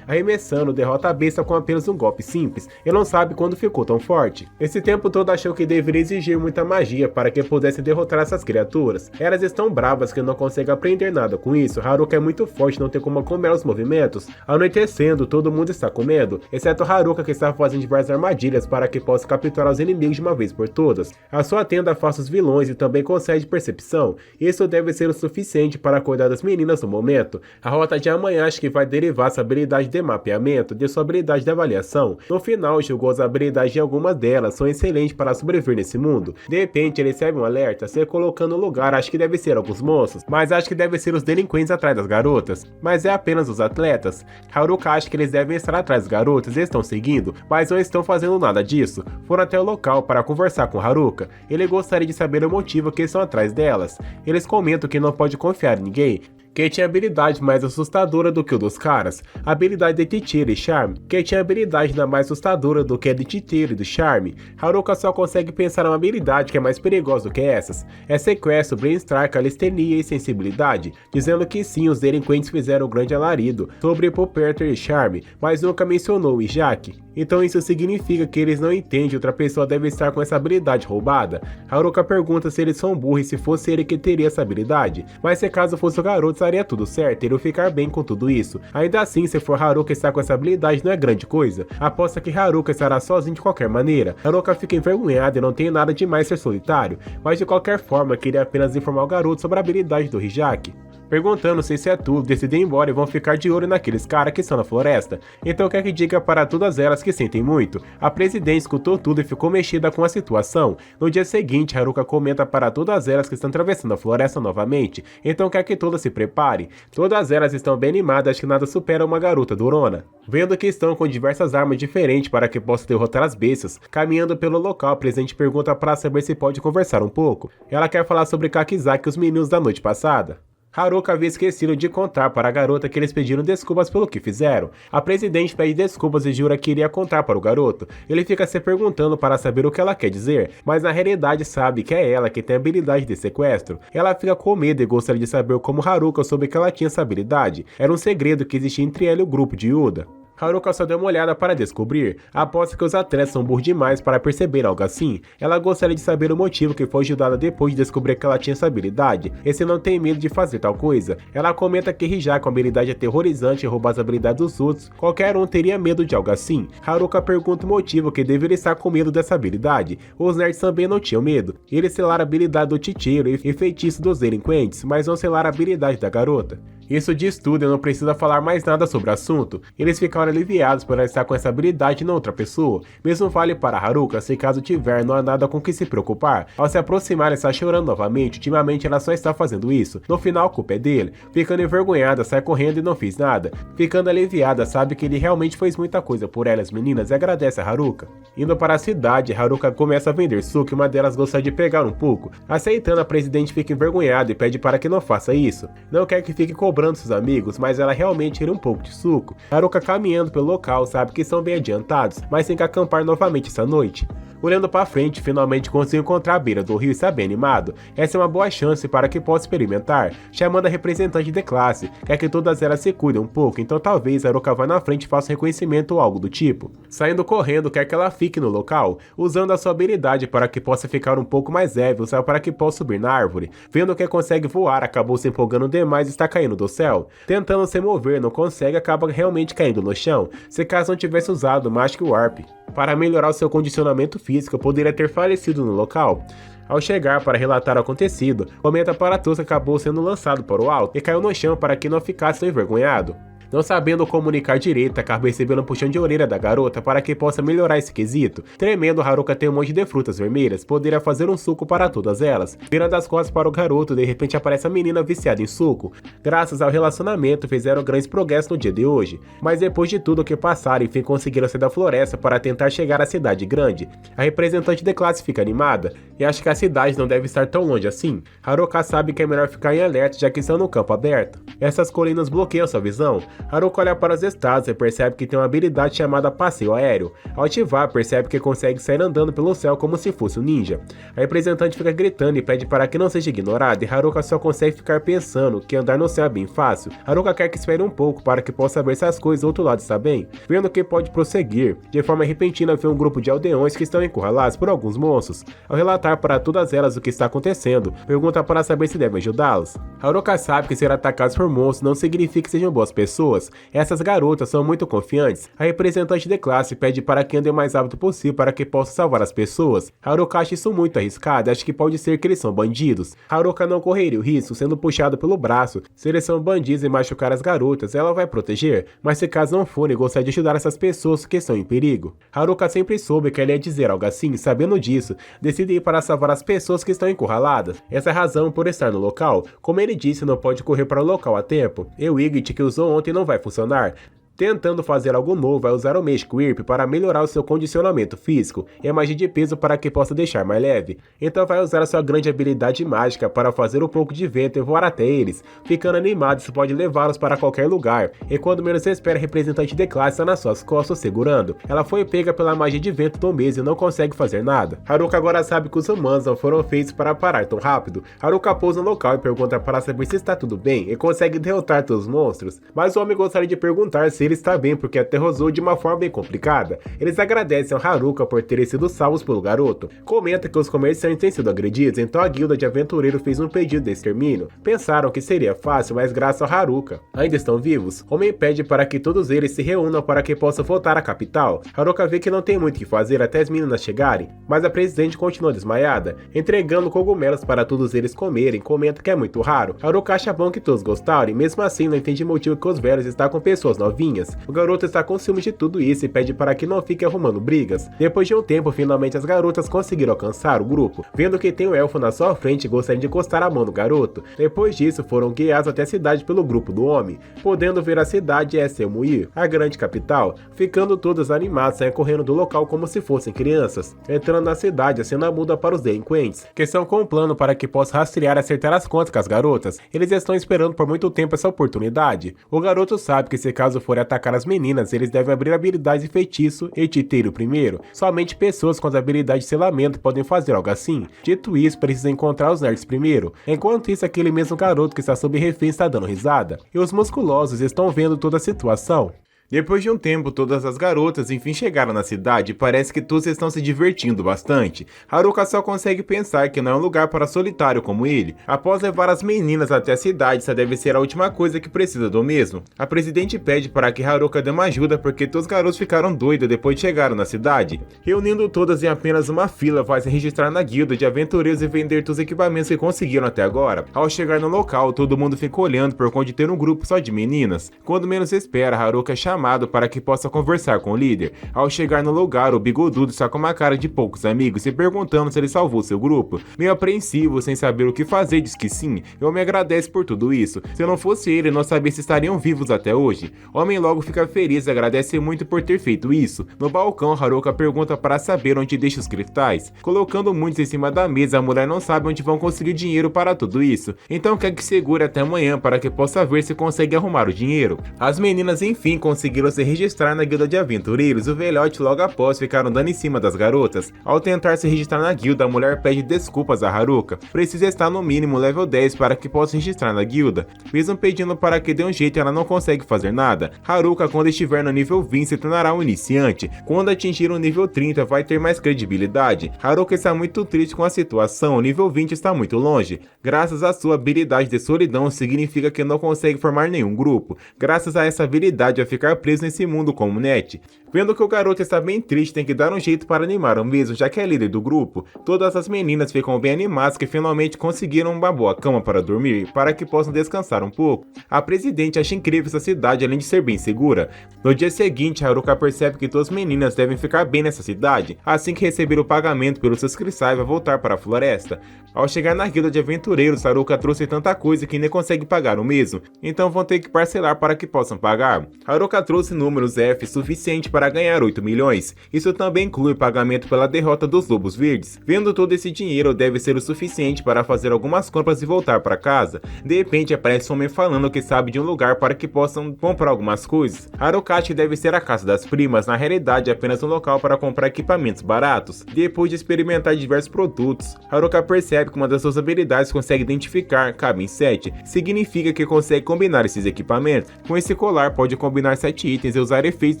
Arremessando, derrota a besta com apenas um golpe simples, e não sabe quando ficou tão forte. Esse tempo todo achou que deveria exigir muita magia para que pudessem derrotar essas criaturas. Elas estão bravas que não conseguem aprender nada com isso. Haruka é muito forte, não tem como acompanhar os movimentos. Anoitecendo, todo mundo está com medo, exceto Haruka, que está fazendo diversas armadilhas para que possa capturar os inimigos de uma vez por todas. A sua tenda afasta os vilões e também concede percepção. Isso deve ser o suficiente para cuidar das meninas no momento. A rota de amanhã acha que vai derivar essa habilidade de mapeamento de sua habilidade de avaliação. No final, julgou as habilidades de algumas delas são excelentes para sobreviver nesse mundo. De repente, ele recebe um alerta, se colocando no lugar, acha que deve ser alguns monstros, mas acha que deve ser os delinquentes atrás das garotas. Mas é apenas os atletas. Haruka acha que eles devem estar atrás das garotas e estão seguindo, mas não estão fazendo nada disso. Foram até o local para conversar com Haruka. Ele gostaria de saber o motivo que estão atrás delas. Eles comentam que não pode confiar em ninguém, que tinha habilidade mais assustadora do que o dos caras, a habilidade de Titira e Charme, que tinha habilidade ainda mais assustadora do que a de Titira e do Charme. Haruka só consegue pensar uma habilidade que é mais perigosa do que essas, é sequestro, brainstar, calistenia e sensibilidade, dizendo que sim, os delinquentes fizeram um grande alarido sobre Popperter e Charme, mas nunca mencionou o Ijaki. Então isso significa que eles não entendem outra pessoa deve estar com essa habilidade roubada. Haruka pergunta se eles são burros e se fosse ele que teria essa habilidade, mas se caso fosse o garoto estaria tudo certo, ele ficar bem com tudo isso. Ainda assim, se for Haruka estar com essa habilidade não é grande coisa, aposta que Haruka estará sozinho de qualquer maneira. Haruka fica envergonhado e não tem nada demais ser solitário, mas de qualquer forma queria apenas informar o garoto sobre a habilidade do Hijaki. perguntando se isso é tudo, decidem ir embora e vão ficar de olho naqueles caras que estão na floresta. Então quer que diga para todas elas que sentem muito. A presidente escutou tudo e ficou mexida com a situação. No dia seguinte, Haruka comenta para todas elas que estão atravessando a floresta novamente, então quer que todas se preparem. Todas elas estão bem animadas que nada supera uma garota durona. Vendo que estão com diversas armas diferentes para que possa derrotar as bestas, caminhando pelo local, a presidente pergunta para saber se pode conversar um pouco. Ela quer falar sobre Kakizaki e os meninos da noite passada. Haruka havia esquecido de contar para a garota que eles pediram desculpas pelo que fizeram. A presidente pede desculpas e jura que iria contar para o garoto. Ele fica se perguntando para saber o que ela quer dizer, mas na realidade sabe que é ela que tem a habilidade de sequestro. Ela fica com medo e gostaria de saber como Haruka soube que ela tinha essa habilidade. Era um segredo que existia entre ela e o grupo de Yuda. Haruka só deu uma olhada para descobrir, aposta que os atletas são burros demais para perceber algo assim. Ela gostaria de saber o motivo que foi ajudada depois de descobrir que ela tinha essa habilidade, e se não tem medo de fazer tal coisa. Ela comenta que Hijaki com habilidade aterrorizante e roubar as habilidades dos outros, qualquer um teria medo de algo assim. Haruka pergunta o motivo que deveria estar com medo dessa habilidade. Os nerds também não tinham medo. Eles selaram a habilidade do Chichiro e feitiço dos delinquentes, mas não selaram a habilidade da garota. Isso diz tudo e não precisa falar mais nada sobre o assunto. Eles ficaram aliviados por ela estar com essa habilidade na outra pessoa. Mesmo vale para Haruka, se caso tiver, não há nada com que se preocupar. Ao se aproximar, ela está chorando novamente. Ultimamente ela só está fazendo isso. No final, a culpa é dele. Ficando envergonhada, sai correndo e não fez nada. Ficando aliviada, sabe que ele realmente fez muita coisa por ela, as meninas, e agradece a Haruka. Indo para a cidade, Haruka começa a vender suco e uma delas gosta de pegar um pouco. Aceitando, a presidente fica envergonhada e pede para que não faça isso. Não quer que fique cobrando seus amigos, mas ela realmente tira um pouco de suco. Haruka caminhando pelo local sabe que estão bem adiantados, mas tem que acampar novamente essa noite. Olhando para frente, finalmente consigo encontrar a beira do rio e está bem animado. Essa é uma boa chance para que possa experimentar. Chamando a representante de classe, quer que todas elas se cuidem um pouco, então talvez Haruka vá na frente e faça um reconhecimento ou algo do tipo. Saindo correndo, quer que ela fique no local, usando a sua habilidade para que possa ficar um pouco mais leve, usar para que possa subir na árvore. Vendo que consegue voar, acabou se empolgando demais e está caindo do céu. Tentando se mover, não consegue, acaba realmente caindo no chão, se caso não tivesse usado o Magic Warp. Para melhorar o seu condicionamento físico, poderia ter falecido no local. Ao chegar para relatar o acontecido, comenta para todos que acabou sendo lançado para o alto e caiu no chão para que não ficasse tão envergonhado. Não sabendo comunicar direito, acaba recebendo um puxão de orelha da garota para que possa melhorar esse quesito. Tremendo, Haruka tem um monte de frutas vermelhas, poderia fazer um suco para todas elas. Virando as costas para o garoto, de repente aparece a menina viciada em suco. Graças ao relacionamento, fizeram grandes progressos no dia de hoje. Mas depois de tudo o que passaram, enfim conseguiram sair da floresta para tentar chegar à cidade grande. A representante de classe fica animada e acha que a cidade não deve estar tão longe assim. Haruka sabe que é melhor ficar em alerta já que estão no campo aberto. Essas colinas bloqueiam sua visão. Haruka olha para os estados e percebe que tem uma habilidade chamada passeio aéreo. Ao ativar, percebe que consegue sair andando pelo céu como se fosse um ninja. A representante fica gritando e pede para que não seja ignorada, e Haruka só consegue ficar pensando que andar no céu é bem fácil. Haruka quer que espere um pouco para que possa ver se as coisas do outro lado está bem, vendo que pode prosseguir. De forma repentina, vê um grupo de aldeões que estão encurralados por alguns monstros. Ao relatar para todas elas o que está acontecendo, pergunta para saber se deve ajudá-los. Haruka sabe que ser atacados por monstros não significa que sejam boas pessoas. Essas garotas são muito confiantes. A representante de classe pede para que andem o mais rápido possível para que possa salvar as pessoas. Haruka acha isso muito arriscado e acha que pode ser que eles são bandidos. Haruka não correria o risco sendo puxado pelo braço. Se eles são bandidos e machucar as garotas, ela vai proteger, mas se caso não forem, gostaria de ajudar essas pessoas que estão em perigo. Haruka sempre soube que ela ia dizer algo assim, sabendo disso, decide ir para salvar as pessoas que estão encurraladas. Essa é a razão por estar no local. Como ele disse, não pode correr para o local a tempo. E o Igit que usou ontem não vai funcionar. Tentando fazer algo novo, vai usar o Magic Whip para melhorar o seu condicionamento físico e a magia de peso para que possa deixar mais leve. Então vai usar a sua grande habilidade mágica para fazer um pouco de vento e voar até eles. Ficando animado, isso pode levá-los para qualquer lugar. E quando menos espera, a representante de classe está nas suas costas segurando. Ela foi pega pela magia de vento do mês e não consegue fazer nada. Haruka agora sabe que os humanos não foram feitos para parar tão rápido. Haruka pousa no local e pergunta para saber se está tudo bem e consegue derrotar todos os monstros. Mas o homem gostaria de perguntar se ele ele está bem porque aterrorizou de uma forma bem complicada. Eles agradecem ao Haruka por terem sido salvos pelo garoto. Comenta que os comerciantes têm sido agredidos, então a guilda de aventureiros fez um pedido de extermínio. Pensaram que seria fácil, mas graças ao Haruka ainda estão vivos. Homem pede para que todos eles se reúnam para que possam voltar à capital. Haruka vê que não tem muito o que fazer até as meninas chegarem, mas a presidente continua desmaiada, entregando cogumelos para todos eles comerem. Comenta que é muito raro. Haruka acha bom que todos gostaram e mesmo assim não entende o motivo que os velhos estão com pessoas novinhas. O garoto está com ciúme de tudo isso e pede para que não fique arrumando brigas. Depois de um tempo, finalmente as garotas conseguiram alcançar o grupo. Vendo que tem um elfo na sua frente, gostariam de encostar a mão no garoto. Depois disso, foram guiados até a cidade pelo grupo do homem, podendo ver a cidade Esselmuir, a grande capital. Ficando todos animados, saem correndo do local como se fossem crianças. Entrando na cidade, a cena muda para os delinquentes, que estão com um plano para que possa rastrear e acertar as contas com as garotas. Eles estão esperando por muito tempo essa oportunidade. O garoto sabe que se caso forem atacar as meninas, eles devem abrir habilidades de feitiço e titeiro primeiro. Somente pessoas com as habilidades de selamento podem fazer algo assim. Dito isso, precisa encontrar os nerds primeiro. Enquanto isso, aquele mesmo garoto que está sob refém está dando risada. E os musculosos estão vendo toda a situação. Depois de um tempo, todas as garotas enfim chegaram na cidade e parece que todos estão se divertindo bastante. Haruka só consegue pensar que não é um lugar para solitário como ele. Após levar as meninas até a cidade, essa deve ser a última coisa que precisa do mesmo. A presidente pede para que Haruka dê uma ajuda porque todos os garotos ficaram doidos depois de chegaram na cidade. Reunindo todas em apenas uma fila, vai se registrar na guilda de aventureiros e vender todos os equipamentos que conseguiram até agora. Ao chegar no local, todo mundo fica olhando por conta de ter um grupo só de meninas. Quando menos espera, Haruka é chamado para que possa conversar com o líder. Ao chegar no lugar, o bigodudo está com uma cara de poucos amigos, se perguntando se ele salvou seu grupo. Meio apreensivo, sem saber o que fazer, diz que sim. E o homem agradece por tudo isso. Se não fosse ele, não sabia se estariam vivos até hoje. O homem logo fica feliz e agradece muito por ter feito isso. No balcão, Haruka pergunta para saber onde deixa os cristais. Colocando muitos em cima da mesa, a mulher não sabe onde vão conseguir dinheiro para tudo isso. Então quer que segure até amanhã para que possa ver se consegue arrumar o dinheiro. As meninas enfim conseguiram se registrar na guilda de aventureiros. O velhote logo após ficaram dando em cima das garotas. Ao tentar se registrar na guilda, a mulher pede desculpas a Haruka. Precisa estar no mínimo level 10 para que possa registrar na guilda. Mesmo pedindo para que dê um jeito, ela não consegue fazer nada. Haruka, quando estiver no nível 20, se tornará um iniciante. Quando atingir o nível 30, vai ter mais credibilidade. Haruka está muito triste com a situação, o nível 20 está muito longe. Graças à sua habilidade de solidão, significa que não consegue formar nenhum grupo. Graças a essa habilidade, vai ficar preso nesse mundo como Net. Vendo que o garoto está bem triste, tem que dar um jeito para animar o mesmo, já que é líder do grupo. Todas as meninas ficam bem animadas que finalmente conseguiram uma boa cama para dormir, para que possam descansar um pouco. A presidente acha incrível essa cidade, além de ser bem segura. No dia seguinte, Haruka percebe que todas as meninas devem ficar bem nessa cidade. Assim que receber o pagamento pelos seus cristais, vai voltar para a floresta. Ao chegar na guilda de aventureiros, Haruka trouxe tanta coisa que nem consegue pagar o mesmo, então vão ter que parcelar para que possam pagar. Haruka trouxe números F suficiente para ganhar 8 milhões. Isso também inclui pagamento pela derrota dos Lobos Verdes. Vendo todo esse dinheiro, deve ser o suficiente para fazer algumas compras e voltar para casa. De repente aparece um homem falando que sabe de um lugar para que possam comprar algumas coisas. Haruka acha que deve ser a casa das primas, na realidade é apenas um local para comprar equipamentos baratos. Depois de experimentar diversos produtos, Haruka percebe que uma das suas habilidades consegue identificar cabem 7. Significa que consegue combinar esses equipamentos. Com esse colar pode combinar 7 itens e usar efeitos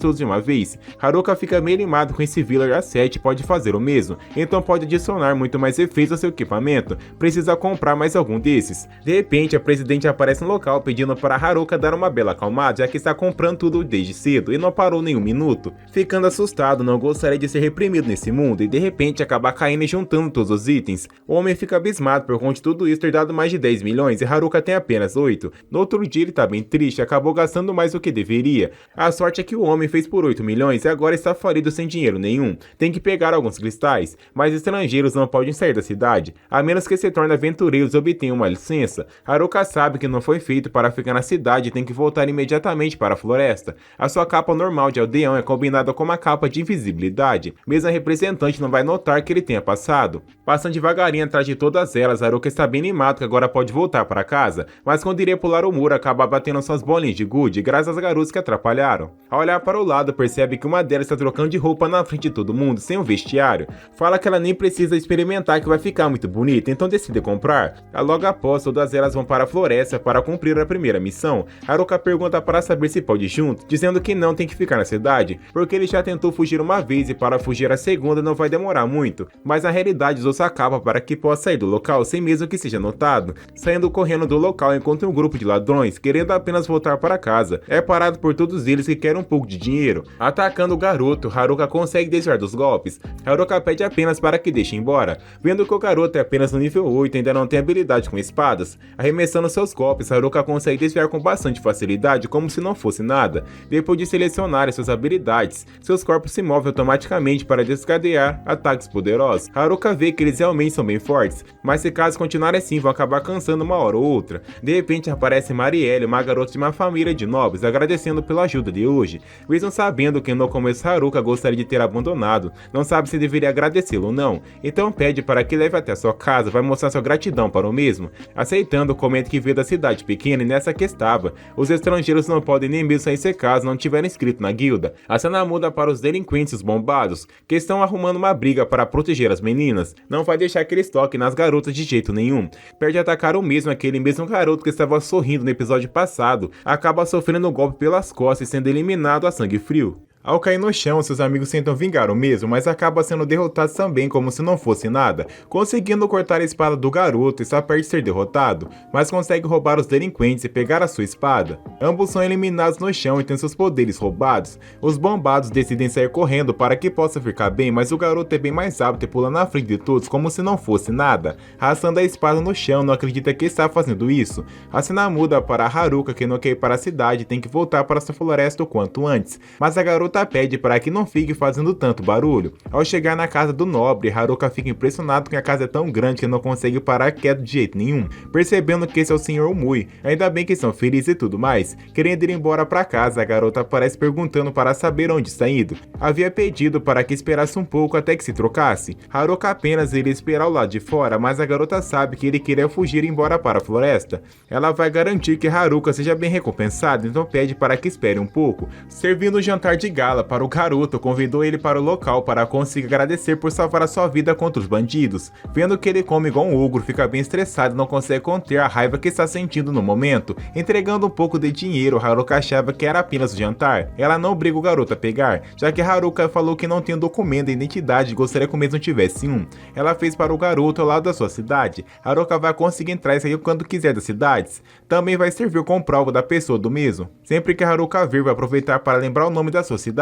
todos de uma vez. Haruka fica meio animado com esse Villager A7 e pode fazer o mesmo, então pode adicionar muito mais efeitos ao seu equipamento. Precisa comprar mais algum desses. De repente, a presidente aparece no local pedindo para Haruka dar uma bela acalmada, já que está comprando tudo desde cedo e não parou nenhum minuto. Ficando assustado, não gostaria de ser reprimido nesse mundo e de repente acaba caindo e juntando todos os itens. O homem fica abismado por conta de tudo isso ter dado mais de 10 milhões e Haruka tem apenas 8. No outro dia ele tá bem triste e acabou gastando mais do que deveria. A sorte é que o homem fez por 8 milhões e agora está falido sem dinheiro nenhum. Tem que pegar alguns cristais, mas estrangeiros não podem sair da cidade, a menos que se tornem aventureiros e obtenham uma licença. Haruka sabe que não foi feito para ficar na cidade e tem que voltar imediatamente para a floresta. A sua capa normal de aldeão é combinada com uma capa de invisibilidade. Mesmo a representante não vai notar que ele tenha passado. Passando devagarinho atrás de todas elas, Haruka está bem animado que agora pode voltar para casa, mas quando iria pular o muro acaba batendo suas bolinhas de gude graças às garotas que atrapalharam. Ao olhar para o lado percebe percebe que uma delas está trocando de roupa na frente de todo mundo, sem um vestiário. Fala que ela nem precisa experimentar, que vai ficar muito bonita, então decide comprar. Logo após, todas elas vão para a floresta para cumprir a primeira missão. Haruka pergunta para saber se pode ir junto, dizendo que não, tem que ficar na cidade, porque ele já tentou fugir uma vez e para fugir a segunda não vai demorar muito. Mas na realidade usou sua capa para que possa sair do local sem mesmo que seja notado. Saindo correndo do local encontra um grupo de ladrões, querendo apenas voltar para casa. É parado por todos eles que querem um pouco de dinheiro. Atacando o garoto, Haruka consegue desviar dos golpes. Haruka pede apenas para que deixe embora. Vendo que o garoto é apenas no nível 8 e ainda não tem habilidade com espadas, arremessando seus golpes, Haruka consegue desviar com bastante facilidade, como se não fosse nada. Depois de selecionar suas habilidades, seus corpos se movem automaticamente para desencadear ataques poderosos. Haruka vê que eles realmente são bem fortes, mas se caso continuar assim vão acabar cansando uma hora ou outra. De repente aparece Marielle, uma garota de uma família de nobres, agradecendo pela ajuda de hoje. Mesmo sabendo que no começo Haruka gostaria de ter abandonado, não sabe se deveria agradecê-lo ou não, então pede para que leve até sua casa, vai mostrar sua gratidão para o mesmo. Aceitando, comenta que veio da cidade pequena e nessa que estava. Os estrangeiros não podem nem mesmo sair se caso não tiverem inscrito na guilda. A cena muda para os delinquentes bombados, que estão arrumando uma briga para proteger as meninas. Não vai deixar que eles toquem nas garotas de jeito nenhum. Perde atacar o mesmo, aquele mesmo garoto que estava sorrindo no episódio passado, acaba sofrendo um golpe pelas costas e sendo eliminado a sangue frio. Ao cair no chão, seus amigos tentam vingar o mesmo, mas acaba sendo derrotados também como se não fosse nada, conseguindo cortar a espada do garoto e está perto de ser derrotado, mas consegue roubar os delinquentes e pegar a sua espada. Ambos são eliminados no chão e têm seus poderes roubados. Os bombados decidem sair correndo para que possa ficar bem, mas o garoto é bem mais rápido e pula na frente de todos como se não fosse nada, arrastando a espada no chão, não acredita que está fazendo isso. A cena muda para Haruka, que não quer ir para a cidade e tem que voltar para sua floresta o quanto antes, mas a garota pede para que não fique fazendo tanto barulho. Ao chegar na casa do nobre, Haruka fica impressionado que a casa é tão grande que não consegue parar quieto de jeito nenhum, percebendo que esse é o Sr. Umui. Ainda bem que estão felizes e tudo mais. Querendo ir embora para casa, a garota aparece perguntando para saber onde está indo. Havia pedido para que esperasse um pouco até que se trocasse. Haruka apenas iria esperar ao lado de fora, mas a garota sabe que ele queria fugir e ir embora para a floresta. Ela vai garantir que Haruka seja bem recompensado, então pede para que espere um pouco. Servindo um jantar de gala para o garoto, convidou ele para o local para conseguir agradecer por salvar a sua vida contra os bandidos. Vendo que ele come igual um ogro, fica bem estressado e não consegue conter a raiva que está sentindo no momento. Entregando um pouco de dinheiro, Haruka achava que era apenas o jantar. Ela não obriga o garoto a pegar, já que Haruka falou que não tem um documento de identidade e gostaria que o mesmo tivesse um. Ela fez para o garoto ao lado da sua cidade. Haruka vai conseguir entrar e sair quando quiser das cidades. Também vai servir como prova da pessoa do mesmo. Sempre que Haruka vir, vai aproveitar para lembrar o nome da sua cidade.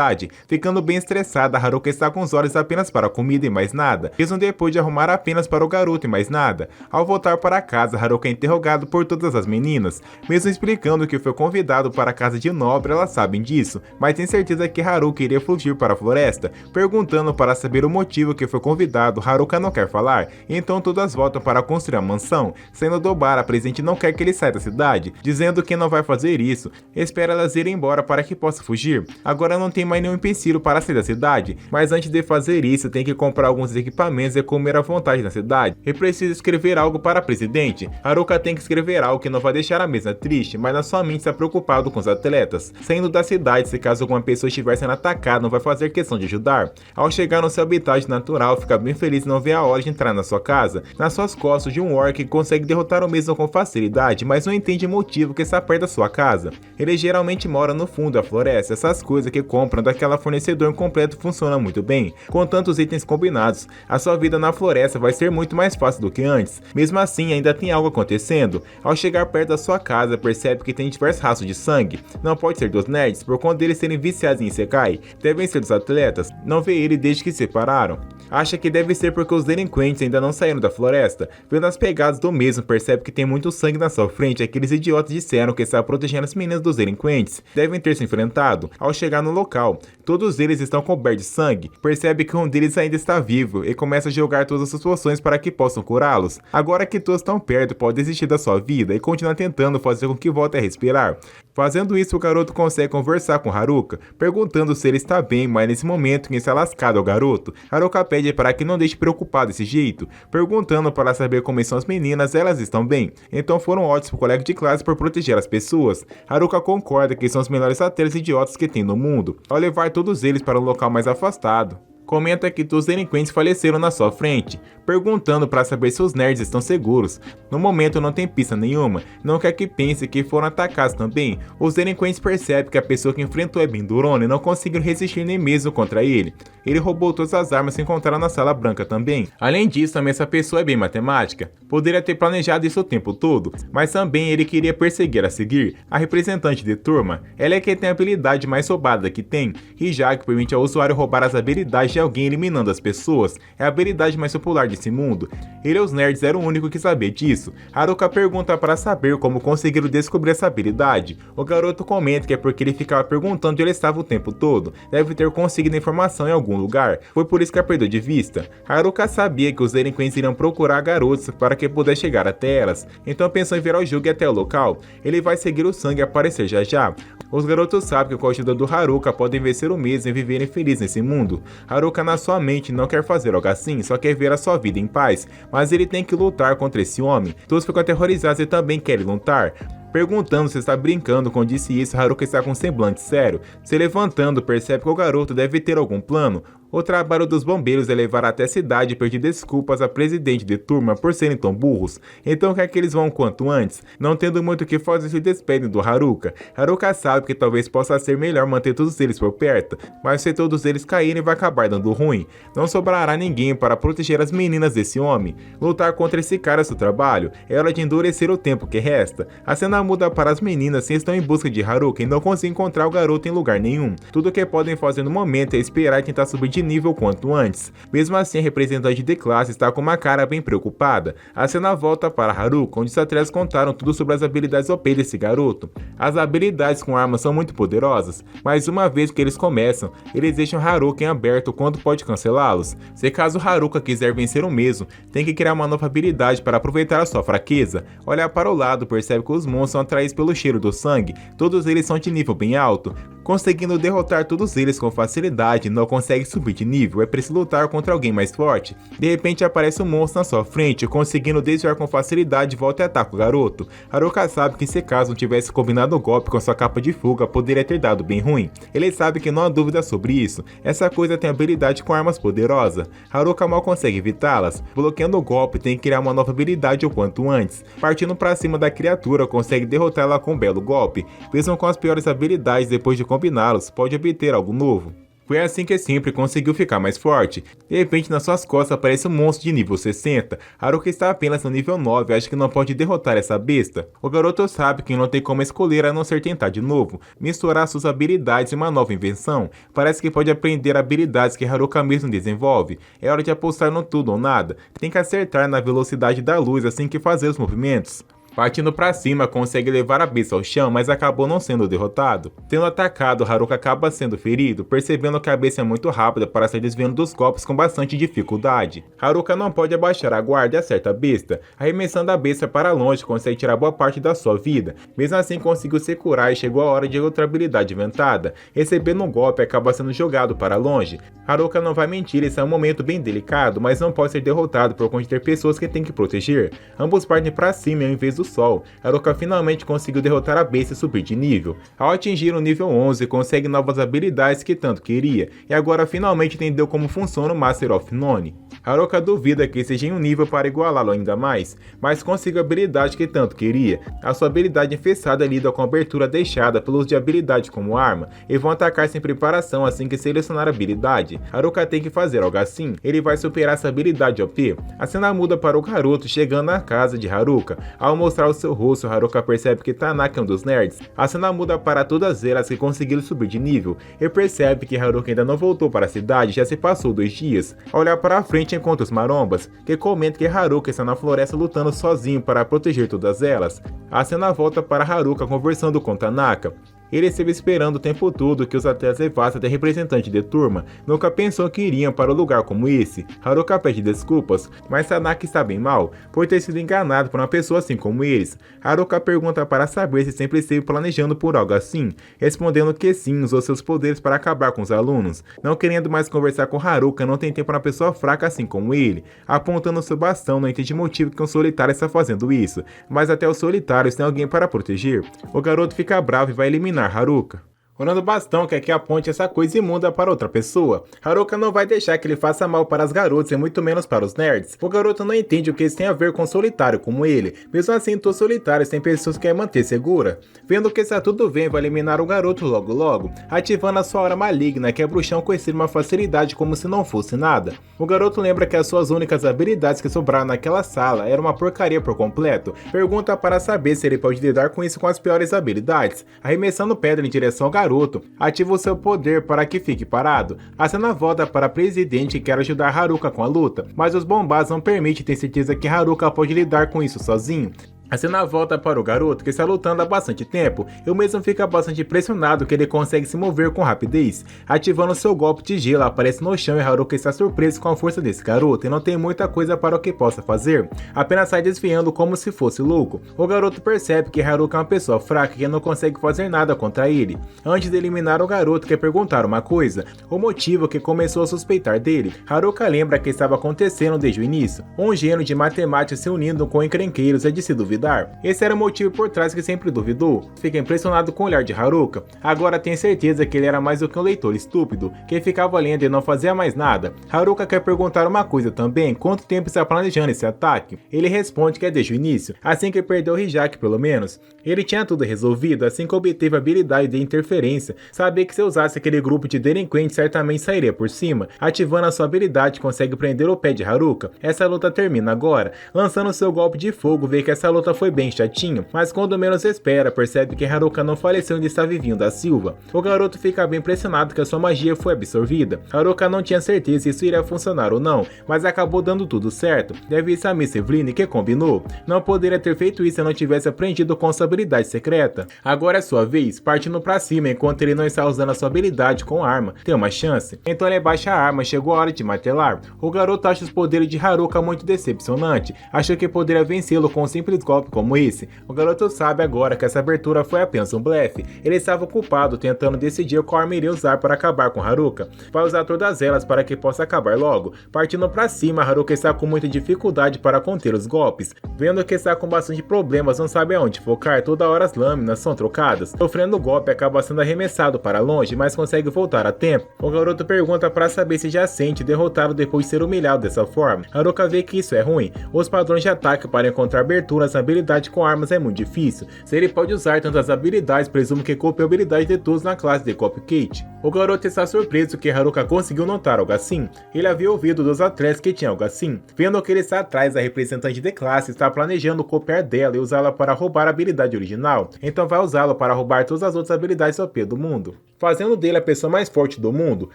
Ficando bem estressada, Haruka está com os olhos apenas para a comida e mais nada, mesmo depois de arrumar apenas para o garoto e mais nada. Ao voltar para casa, Haruka é interrogado por todas as meninas, mesmo explicando que foi convidado para a casa de nobre, elas sabem disso, mas tem certeza que Haruka iria fugir para a floresta. Perguntando para saber o motivo que foi convidado, Haruka não quer falar, então todas voltam para construir a mansão. Saindo do bar, a presidente não quer que ele saia da cidade, dizendo que não vai fazer isso, espera elas irem embora para que possa fugir. Agora não tem mais nenhum empecilho para sair da cidade, mas antes de fazer isso tem que comprar alguns equipamentos e comer à vontade na cidade, e precisa escrever algo para a presidente. Haruka tem que escrever algo que não vai deixar a mesa triste, mas na sua mente está preocupado com os atletas. Saindo da cidade, se caso alguma pessoa estiver sendo atacada, não vai fazer questão de ajudar. Ao chegar no seu habitat natural, fica bem feliz e não vê a hora de entrar na sua casa. Nas suas costas de um orc que consegue derrotar o mesmo com facilidade, mas não entende o motivo que está perto da sua casa. Ele geralmente mora no fundo da floresta, essas coisas que compram daquela fornecedor completo funciona muito bem. Com tantos itens combinados, a sua vida na floresta vai ser muito mais fácil do que antes. Mesmo assim, ainda tem algo acontecendo. Ao chegar perto da sua casa, percebe que tem diversos rastros de sangue. Não pode ser dos nerds, por conta deles serem viciados em Isekai. Devem ser dos atletas. Não vê ele desde que se separaram. Acha que deve ser porque os delinquentes ainda não saíram da floresta. Vendo as pegadas do mesmo, percebe que tem muito sangue na sua frente. Aqueles idiotas disseram que está protegendo as meninas dos delinquentes. Devem ter se enfrentado. Ao chegar no local, todos eles estão cobertos de sangue. Percebe que um deles ainda está vivo e começa a jogar todas as poções para que possam curá-los. Agora que todos estão perto, pode desistir da sua vida e continuar tentando fazer com que volte a respirar. Fazendo isso, o garoto consegue conversar com Haruka, perguntando se ele está bem, mas nesse momento quem está lascado é o garoto. Haruka pede para que não deixe preocupado desse jeito, perguntando para saber como são as meninas, elas estão bem. Então foram ótimos colegas de classe por proteger as pessoas. Haruka concorda que são os melhores atletas idiotas que tem no mundo. ao levar todos eles para um local mais afastado. Comenta que os delinquentes faleceram na sua frente, perguntando para saber se os nerds estão seguros. No momento não tem pista nenhuma, não quer que pense que foram atacados também. Os delinquentes percebem que a pessoa que enfrentou é bem durona e não conseguiram resistir nem mesmo contra ele. Ele roubou todas as armas que encontraram na sala branca também. Além disso, também essa pessoa é bem matemática. Poderia ter planejado isso o tempo todo, mas também ele queria perseguir a seguir a representante de turma. Ela é quem tem a habilidade mais roubada que tem, e já que permite ao usuário roubar as habilidades de alguém eliminando as pessoas, é a habilidade mais popular desse mundo. Ele e os nerds eram o único que sabia disso. Haruka pergunta para saber como conseguiram descobrir essa habilidade. O garoto comenta que é porque ele ficava perguntando onde ele estava o tempo todo. Deve ter conseguido a informação em algum lugar, foi por isso que a perdeu de vista. Haruka sabia que os delinquentes iriam procurar garotos para que pudesse chegar até elas, então pensou em virar o jogo e até o local. Ele vai seguir o sangue e aparecer já já. Os garotos sabem que com a ajuda do Haruka podem vencer o mesmo e viverem felizes nesse mundo. Haruka na sua mente não quer fazer algo assim, só quer ver a sua vida em paz, mas ele tem que lutar contra esse homem. Todos ficam aterrorizados e também querem lutar. Perguntando se está brincando quando disse isso, Haruka está com um semblante sério. Se levantando, percebe que o garoto deve ter algum plano. O trabalho dos bombeiros é levar até a cidade e pedir desculpas à presidente de turma por serem tão burros. Então quer que eles vão o quanto antes. Não tendo muito o que fazer, se despedem do Haruka. Haruka sabe que talvez possa ser melhor manter todos eles por perto, mas se todos eles caírem vai acabar dando ruim. Não sobrará ninguém para proteger as meninas desse homem. Lutar contra esse cara é seu trabalho. É hora de endurecer o tempo que resta. A cena muda para as meninas que estão em busca de Haruka e não conseguem encontrar o garoto em lugar nenhum. Tudo o que podem fazer no momento é esperar e tentar subir de nível quanto antes. Mesmo assim, a representante de classe está com uma cara bem preocupada. A cena volta para Haruka, onde os atletas contaram tudo sobre as habilidades OP desse garoto. As habilidades com armas são muito poderosas, mas uma vez que eles começam, eles deixam Haruka em aberto quando pode cancelá-los. Se caso Haruka quiser vencer o mesmo, tem que criar uma nova habilidade para aproveitar a sua fraqueza. Olhar para o lado, percebe que os monstros são atraídos pelo cheiro do sangue, todos eles são de nível bem alto. Conseguindo derrotar todos eles com facilidade, não consegue subir de nível, é preciso lutar contra alguém mais forte. De repente aparece um monstro na sua frente, conseguindo desviar com facilidade, volta e ataca o garoto. Haruka sabe que se caso não tivesse combinado o golpe com sua capa de fuga, poderia ter dado bem ruim. Ele sabe que não há dúvida sobre isso, essa coisa tem habilidade com armas poderosas. Haruka mal consegue evitá-las, bloqueando o golpe tem que criar uma nova habilidade o quanto antes. Partindo para cima da criatura, consegue derrotá-la com um belo golpe. Mesmo com as piores habilidades, depois de combiná-los, pode obter algo novo. Foi assim que sempre conseguiu ficar mais forte. De repente, nas suas costas aparece um monstro de nível 60. Haruka está apenas no nível 9 e acha que não pode derrotar essa besta. O garoto sabe que não tem como escolher a não ser tentar de novo, misturar suas habilidades em uma nova invenção. Parece que pode aprender habilidades que Haruka mesmo desenvolve. É hora de apostar no tudo ou nada. Tem que acertar na velocidade da luz assim que fazer os movimentos. Partindo para cima, consegue levar a besta ao chão, mas acabou não sendo derrotado. Tendo atacado, Haruka acaba sendo ferido, percebendo que a besta é muito rápida para sair desviando dos golpes com bastante dificuldade. Haruka não pode abaixar a guarda e acerta a besta. Arremessando a besta para longe, consegue tirar boa parte da sua vida. Mesmo assim, conseguiu se curar e chegou a hora de outra habilidade inventada. Recebendo um golpe, acaba sendo jogado para longe. Haruka não vai mentir, esse é um momento bem delicado, mas não pode ser derrotado por conta de ter pessoas que tem que proteger. Ambos partem para cima em vez do sol. Haruka finalmente conseguiu derrotar a besta e subir de nível. Ao atingir o nível 11, consegue novas habilidades que tanto queria, e agora finalmente entendeu como funciona o Master of None. Haruka duvida que seja em um nível para igualá-lo ainda mais, mas conseguiu a habilidade que tanto queria. A sua habilidade infestada lida com a abertura deixada pelo uso de habilidade como arma, e vão atacar sem preparação assim que selecionar a habilidade. Haruka tem que fazer algo assim, ele vai superar essa habilidade OP. A cena muda para o garoto chegando na casa de Haruka. Ao mostrar o seu rosto, Haruka percebe que Tanaka é um dos nerds. A cena muda para todas elas que conseguiram subir de nível, e percebe que Haruka ainda não voltou para a cidade, já se passou 2 dias. Ao olhar para frente encontra os marombas, que comentam que Haruka está na floresta lutando sozinho para proteger todas elas. A cena volta para Haruka conversando com Tanaka. Ele esteve esperando o tempo todo que os atletas levassem até representante de turma, nunca pensou que iriam para um lugar como esse. Haruka pede desculpas, mas Tanaka está bem mal, por ter sido enganado por uma pessoa assim como eles. Haruka pergunta para saber se sempre esteve planejando por algo assim, respondendo que sim, usou seus poderes para acabar com os alunos. Não querendo mais conversar com Haruka, não tem tempo para uma pessoa fraca assim como ele. Apontando seu bastão, não entende o motivo que um solitário está fazendo isso, mas até os solitários têm alguém para proteger. O garoto fica bravo e vai eliminar Haruka. Onando o bastão quer que aponte essa coisa imunda para outra pessoa. Haruka não vai deixar que ele faça mal para as garotas e muito menos para os nerds. O garoto não entende o que isso tem a ver com um solitário como ele. Mesmo assim, todos solitários têm pessoas que querem manter segura. Vendo que está tudo bem, vai eliminar o garoto logo logo, ativando a sua aura maligna, que é bruxão conhecido uma facilidade como se não fosse nada. O garoto lembra que as suas únicas habilidades que sobraram naquela sala eram uma porcaria por completo. Pergunta para saber se ele pode lidar com isso com as piores habilidades. Arremessando pedra em direção ao garoto, ativa o seu poder para que fique parado. A cena volta para a presidente que quer ajudar Haruka com a luta, mas os bombados não permitem ter certeza que Haruka pode lidar com isso sozinho. A cena volta para o garoto que está lutando há bastante tempo, e o mesmo fica bastante impressionado que ele consegue se mover com rapidez. Ativando seu golpe de gelo, aparece no chão e Haruka está surpreso com a força desse garoto e não tem muita coisa para o que possa fazer, apenas sai desviando como se fosse louco. O garoto percebe que Haruka é uma pessoa fraca que não consegue fazer nada contra ele. Antes de eliminar o garoto, quer perguntar uma coisa, o motivo que começou a suspeitar dele. Haruka lembra que estava acontecendo desde o início, um gênio de matemática se unindo com encrenqueiros é de se duvidar. Esse era o motivo por trás que sempre duvidou. Fica impressionado com o olhar de Haruka. Agora tem certeza que ele era mais do que um leitor estúpido, que ficava lendo e não fazia mais nada. Haruka quer perguntar uma coisa também, quanto tempo está planejando esse ataque? Ele responde que é desde o início, assim que perdeu o Hijaki pelo menos. Ele tinha tudo resolvido assim que obteve a habilidade de interferência. Sabia que se usasse aquele grupo de delinquentes certamente sairia por cima. Ativando a sua habilidade consegue prender o pé de Haruka. Essa luta termina agora. Lançando seu golpe de fogo, vê que essa luta foi bem chatinho, mas quando menos espera, percebe que Haruka não faleceu e está vivinho da Silva. O garoto fica bem impressionado que a sua magia foi absorvida. Haruka não tinha certeza se isso iria funcionar ou não, mas acabou dando tudo certo. Deve ser a Miss Eveline que combinou. Não poderia ter feito isso se não tivesse aprendido com sua habilidade secreta. Agora é sua vez, partindo pra cima enquanto ele não está usando a sua habilidade com arma. Tem uma chance? Então ele baixa a arma, chegou a hora de martelar. O garoto acha os poderes de Haruka muito decepcionante. Achou que poderia vencê-lo com um simples golpe como esse. O garoto sabe agora que essa abertura foi apenas um blefe. Ele estava ocupado tentando decidir qual arma iria usar para acabar com Haruka. Vai usar todas elas para que possa acabar logo. Partindo para cima, Haruka está com muita dificuldade para conter os golpes. Vendo que está com bastante problemas, não sabe aonde focar, toda hora as lâminas são trocadas. Sofrendo o golpe, acaba sendo arremessado para longe, mas consegue voltar a tempo. O garoto pergunta para saber se já sente derrotado depois de ser humilhado dessa forma. Haruka vê que isso é ruim. Os padrões de ataque para encontrar aberturas na habilidade com armas é muito difícil. Se ele pode usar tantas habilidades, presumo que copiou a habilidade de todos na classe de Copycat. O garoto está surpreso que Haruka conseguiu notar algo assim. Ele havia ouvido dos atletas que tinha algo assim. Vendo que ele está atrás da representante de classe, está planejando copiar dela e usá-la para roubar a habilidade original. Então vai usá-la para roubar todas as outras habilidades OP do mundo, fazendo dele a pessoa mais forte do mundo.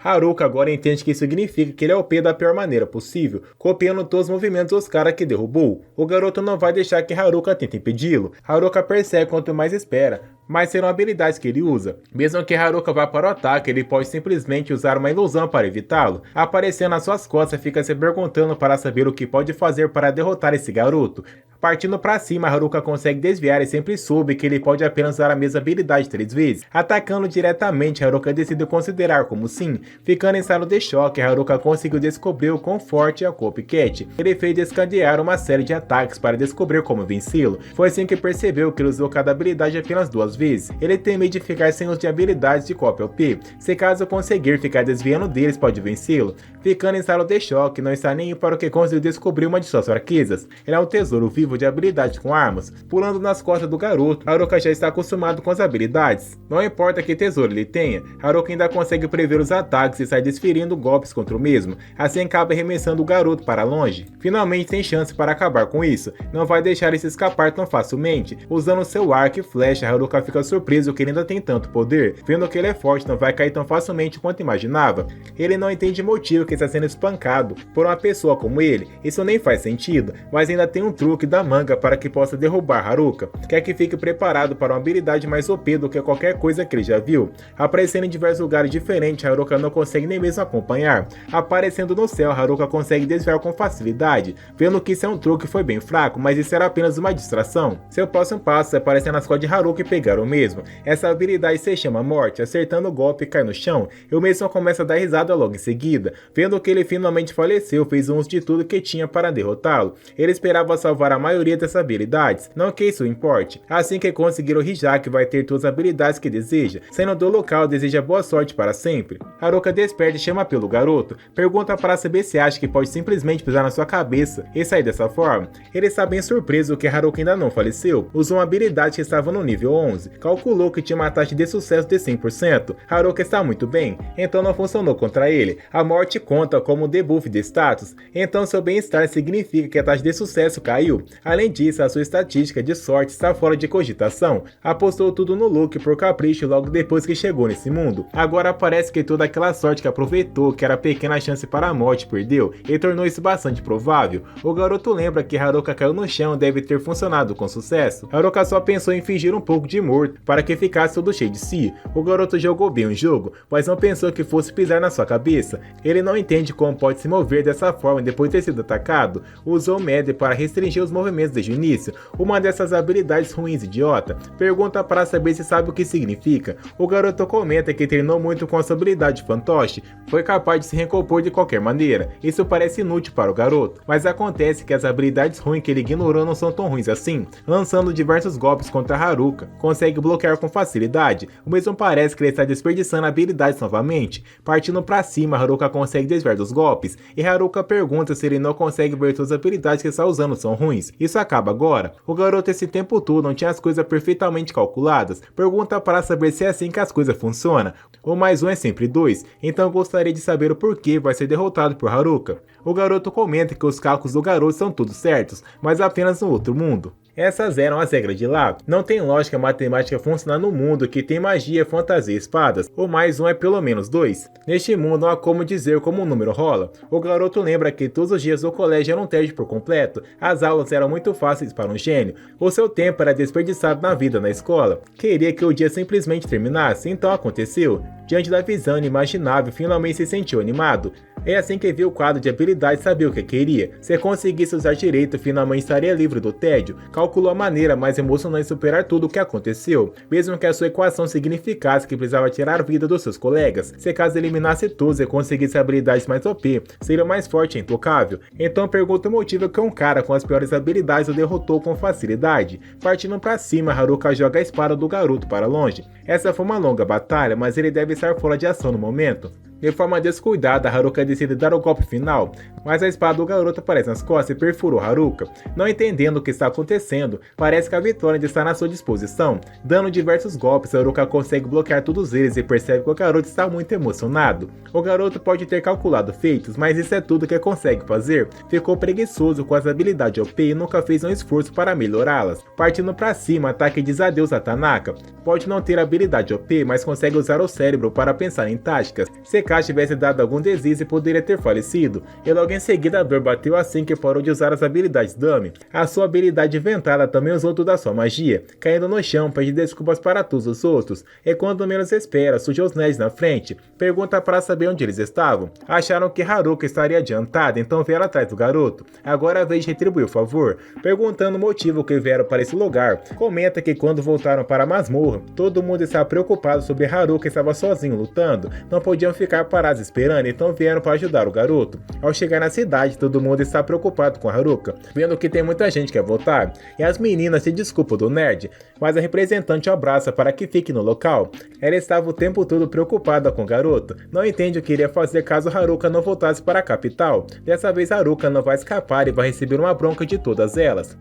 Haruka agora entende que isso significa que ele é OP da pior maneira possível, copiando todos os movimentos dos caras que derrubou. O garoto não vai deixar que Haruka tente impedi-lo. Haruka percebe quanto mais espera, mas serão habilidades que ele usa. Mesmo que Haruka vá para o ataque, ele pode simplesmente usar uma ilusão para evitá-lo. Aparecendo nas suas costas, fica se perguntando para saber o que pode fazer para derrotar esse garoto. Partindo para cima, Haruka consegue desviar e sempre soube que ele pode apenas usar a mesma habilidade 3 vezes. Atacando diretamente, Haruka decide considerar como sim. Ficando em estado de choque, Haruka conseguiu descobrir o quão forte é a Copycat. Ele fez descandear uma série de ataques para descobrir como vencê-lo. Foi assim que percebeu que ele usou cada habilidade apenas 2 vezes. Ele tem medo de ficar sem uso de habilidades de cópia OP. Se caso conseguir ficar desviando deles, pode vencê-lo. Ficando em estado de choque, não está nem para o que conseguiu descobrir uma de suas fraquezas. Ele é um tesouro vivo de habilidades com armas. Pulando nas costas do garoto, Haruka já está acostumado com as habilidades. Não importa que tesouro ele tenha, Haruka ainda consegue prever os ataques e sai desferindo golpes contra o mesmo. Assim acaba arremessando o garoto para longe. Finalmente tem chance para acabar com isso. Não vai deixar ele se escapar tão facilmente. Usando seu arco e flecha, Haruka fica surpreso que ele ainda tem tanto poder. Vendo que ele é forte, não vai cair tão facilmente quanto imaginava. Ele não entende o motivo que está sendo espancado por uma pessoa como ele. Isso nem faz sentido, mas ainda tem um truque da manga para que possa derrubar Haruka. Quer que fique preparado para uma habilidade mais OP do que qualquer coisa que ele já viu. Aparecendo em diversos lugares diferentes, Haruka não consegue nem mesmo acompanhar. Aparecendo no céu, Haruka consegue desviar com facilidade. Vendo que isso é um truque, foi bem fraco, mas isso era apenas uma distração. Seu próximo passo é aparecer nas costas de Haruka e pegar o mesmo. Essa habilidade se chama Morte. Acertando o golpe e cai no chão, e o mesmo começa a dar risada logo em seguida. Vendo que ele finalmente faleceu, fez uso de tudo que tinha para derrotá-lo. Ele esperava salvar a maioria dessas habilidades, não que isso importe. Assim que conseguir o Hijaki vai ter todas as habilidades que deseja, saindo do local deseja boa sorte para sempre. Haruka desperta e chama pelo garoto, pergunta para saber se acha que pode simplesmente pisar na sua cabeça e sair dessa forma. Ele está bem surpreso que Haruka ainda não faleceu, usou uma habilidade que estava no nível 11, calculou que tinha uma taxa de sucesso de 100%, Haruka está muito bem, então não funcionou contra ele, a morte conta como debuff de status, então seu bem-estar significa que a taxa de sucesso caiu. Além disso, a sua estatística de sorte está fora de cogitação, apostou tudo no Luke por capricho logo depois que chegou nesse mundo. Agora parece que toda aquela sorte que aproveitou, que era pequena chance para a morte, perdeu, e tornou isso bastante provável. O garoto lembra que Haruka caiu no chão e deve ter funcionado com sucesso. Haruka só pensou em fingir um pouco de morto, para que ficasse todo cheio de si. O garoto jogou bem o jogo, mas não pensou que fosse pisar na sua cabeça. Ele não entende como pode se mover dessa forma depois de ter sido atacado. Usou Med para restringir os movimentos desde o início, uma dessas habilidades ruins idiota. Pergunta para saber se sabe o que significa. O garoto comenta que treinou muito com a sua habilidade fantoche, foi capaz de se recompor de qualquer maneira. Isso parece inútil para o garoto, mas acontece que as habilidades ruins que ele ignorou não são tão ruins assim. Lançando diversos golpes contra Haruka, consegue bloquear com facilidade, o mesmo parece que ele está desperdiçando habilidades novamente. Partindo para cima, Haruka consegue desviar dos golpes, e Haruka pergunta se ele não consegue ver todas as habilidades que está usando são ruins. Isso acaba agora. O garoto esse tempo todo não tinha as coisas perfeitamente calculadas, pergunta para saber se é assim que as coisas funcionam. O mais um é sempre 2, então gostaria de saber o porquê vai ser derrotado por Haruka. O garoto comenta que os cálculos do garoto são todos certos, mas apenas no outro mundo. Essas eram as regras de lá. Não tem lógica matemática funcionar no mundo que tem magia, fantasia e espadas. O mais um é pelo menos 2. Neste mundo não há como dizer como o número rola. O garoto lembra que todos os dias o colégio era um tédio por completo. As aulas eram muito fáceis para um gênio. O seu tempo era desperdiçado na vida na escola. Queria que o dia simplesmente terminasse, então aconteceu. Diante da visão inimaginável, finalmente se sentiu animado. É assim que viu o quadro de habilidades, sabia o que queria. Se conseguisse usar direito, finalmente estaria livre do tédio. Calculou a maneira mais emocionante de superar tudo o que aconteceu, mesmo que a sua equação significasse que precisava tirar a vida dos seus colegas. Se caso eliminasse todos e conseguisse habilidades mais OP, seria mais forte e intocável. Então pergunta o motivo que um cara com as piores habilidades o derrotou com facilidade. Partindo para cima, Haruka joga a espada do garoto para longe. Essa foi uma longa batalha, mas ele deve estar fora de ação no momento. De forma descuidada, Haruka decide dar o golpe final, mas a espada do garoto aparece nas costas e perfurou Haruka. Não entendendo o que está acontecendo, parece que a vitória ainda está na sua disposição. Dando diversos golpes, Haruka consegue bloquear todos eles e percebe que o garoto está muito emocionado. O garoto pode ter calculado feitos, mas isso é tudo que consegue fazer. Ficou preguiçoso com as habilidades OP e nunca fez um esforço para melhorá-las. Partindo para cima, ataca e diz adeus a Tanaka. Pode não ter habilidade OP, mas consegue usar o cérebro para pensar em táticas. Se caso tivesse dado algum deslize, poderia ter falecido, e logo em seguida a dor bateu assim que parou de usar as habilidades Dummy. A sua habilidade inventada também usou toda a sua magia, caindo no chão, pede desculpas para todos os outros, e quando menos espera, surge os nerds na frente, pergunta para saber onde eles estavam. Acharam que Haruka estaria adiantada, então vieram atrás do garoto. Agora é a vez de retribuir o favor, perguntando o motivo que vieram para esse lugar. Comenta que quando voltaram para a masmorra, todo mundo estava preocupado sobre Haruka estava sozinho lutando, não podiam ficar parados esperando, então vieram para ajudar o garoto. Ao chegar na cidade, todo mundo está preocupado com a Haruka, vendo que tem muita gente que quer voltar, e as meninas se desculpam do nerd, mas a representante abraça para que fique no local. Ela estava o tempo todo preocupada com o garoto, não entende o que iria fazer caso Haruka não voltasse para a capital. Dessa vez Haruka não vai escapar e vai receber uma bronca de todas elas.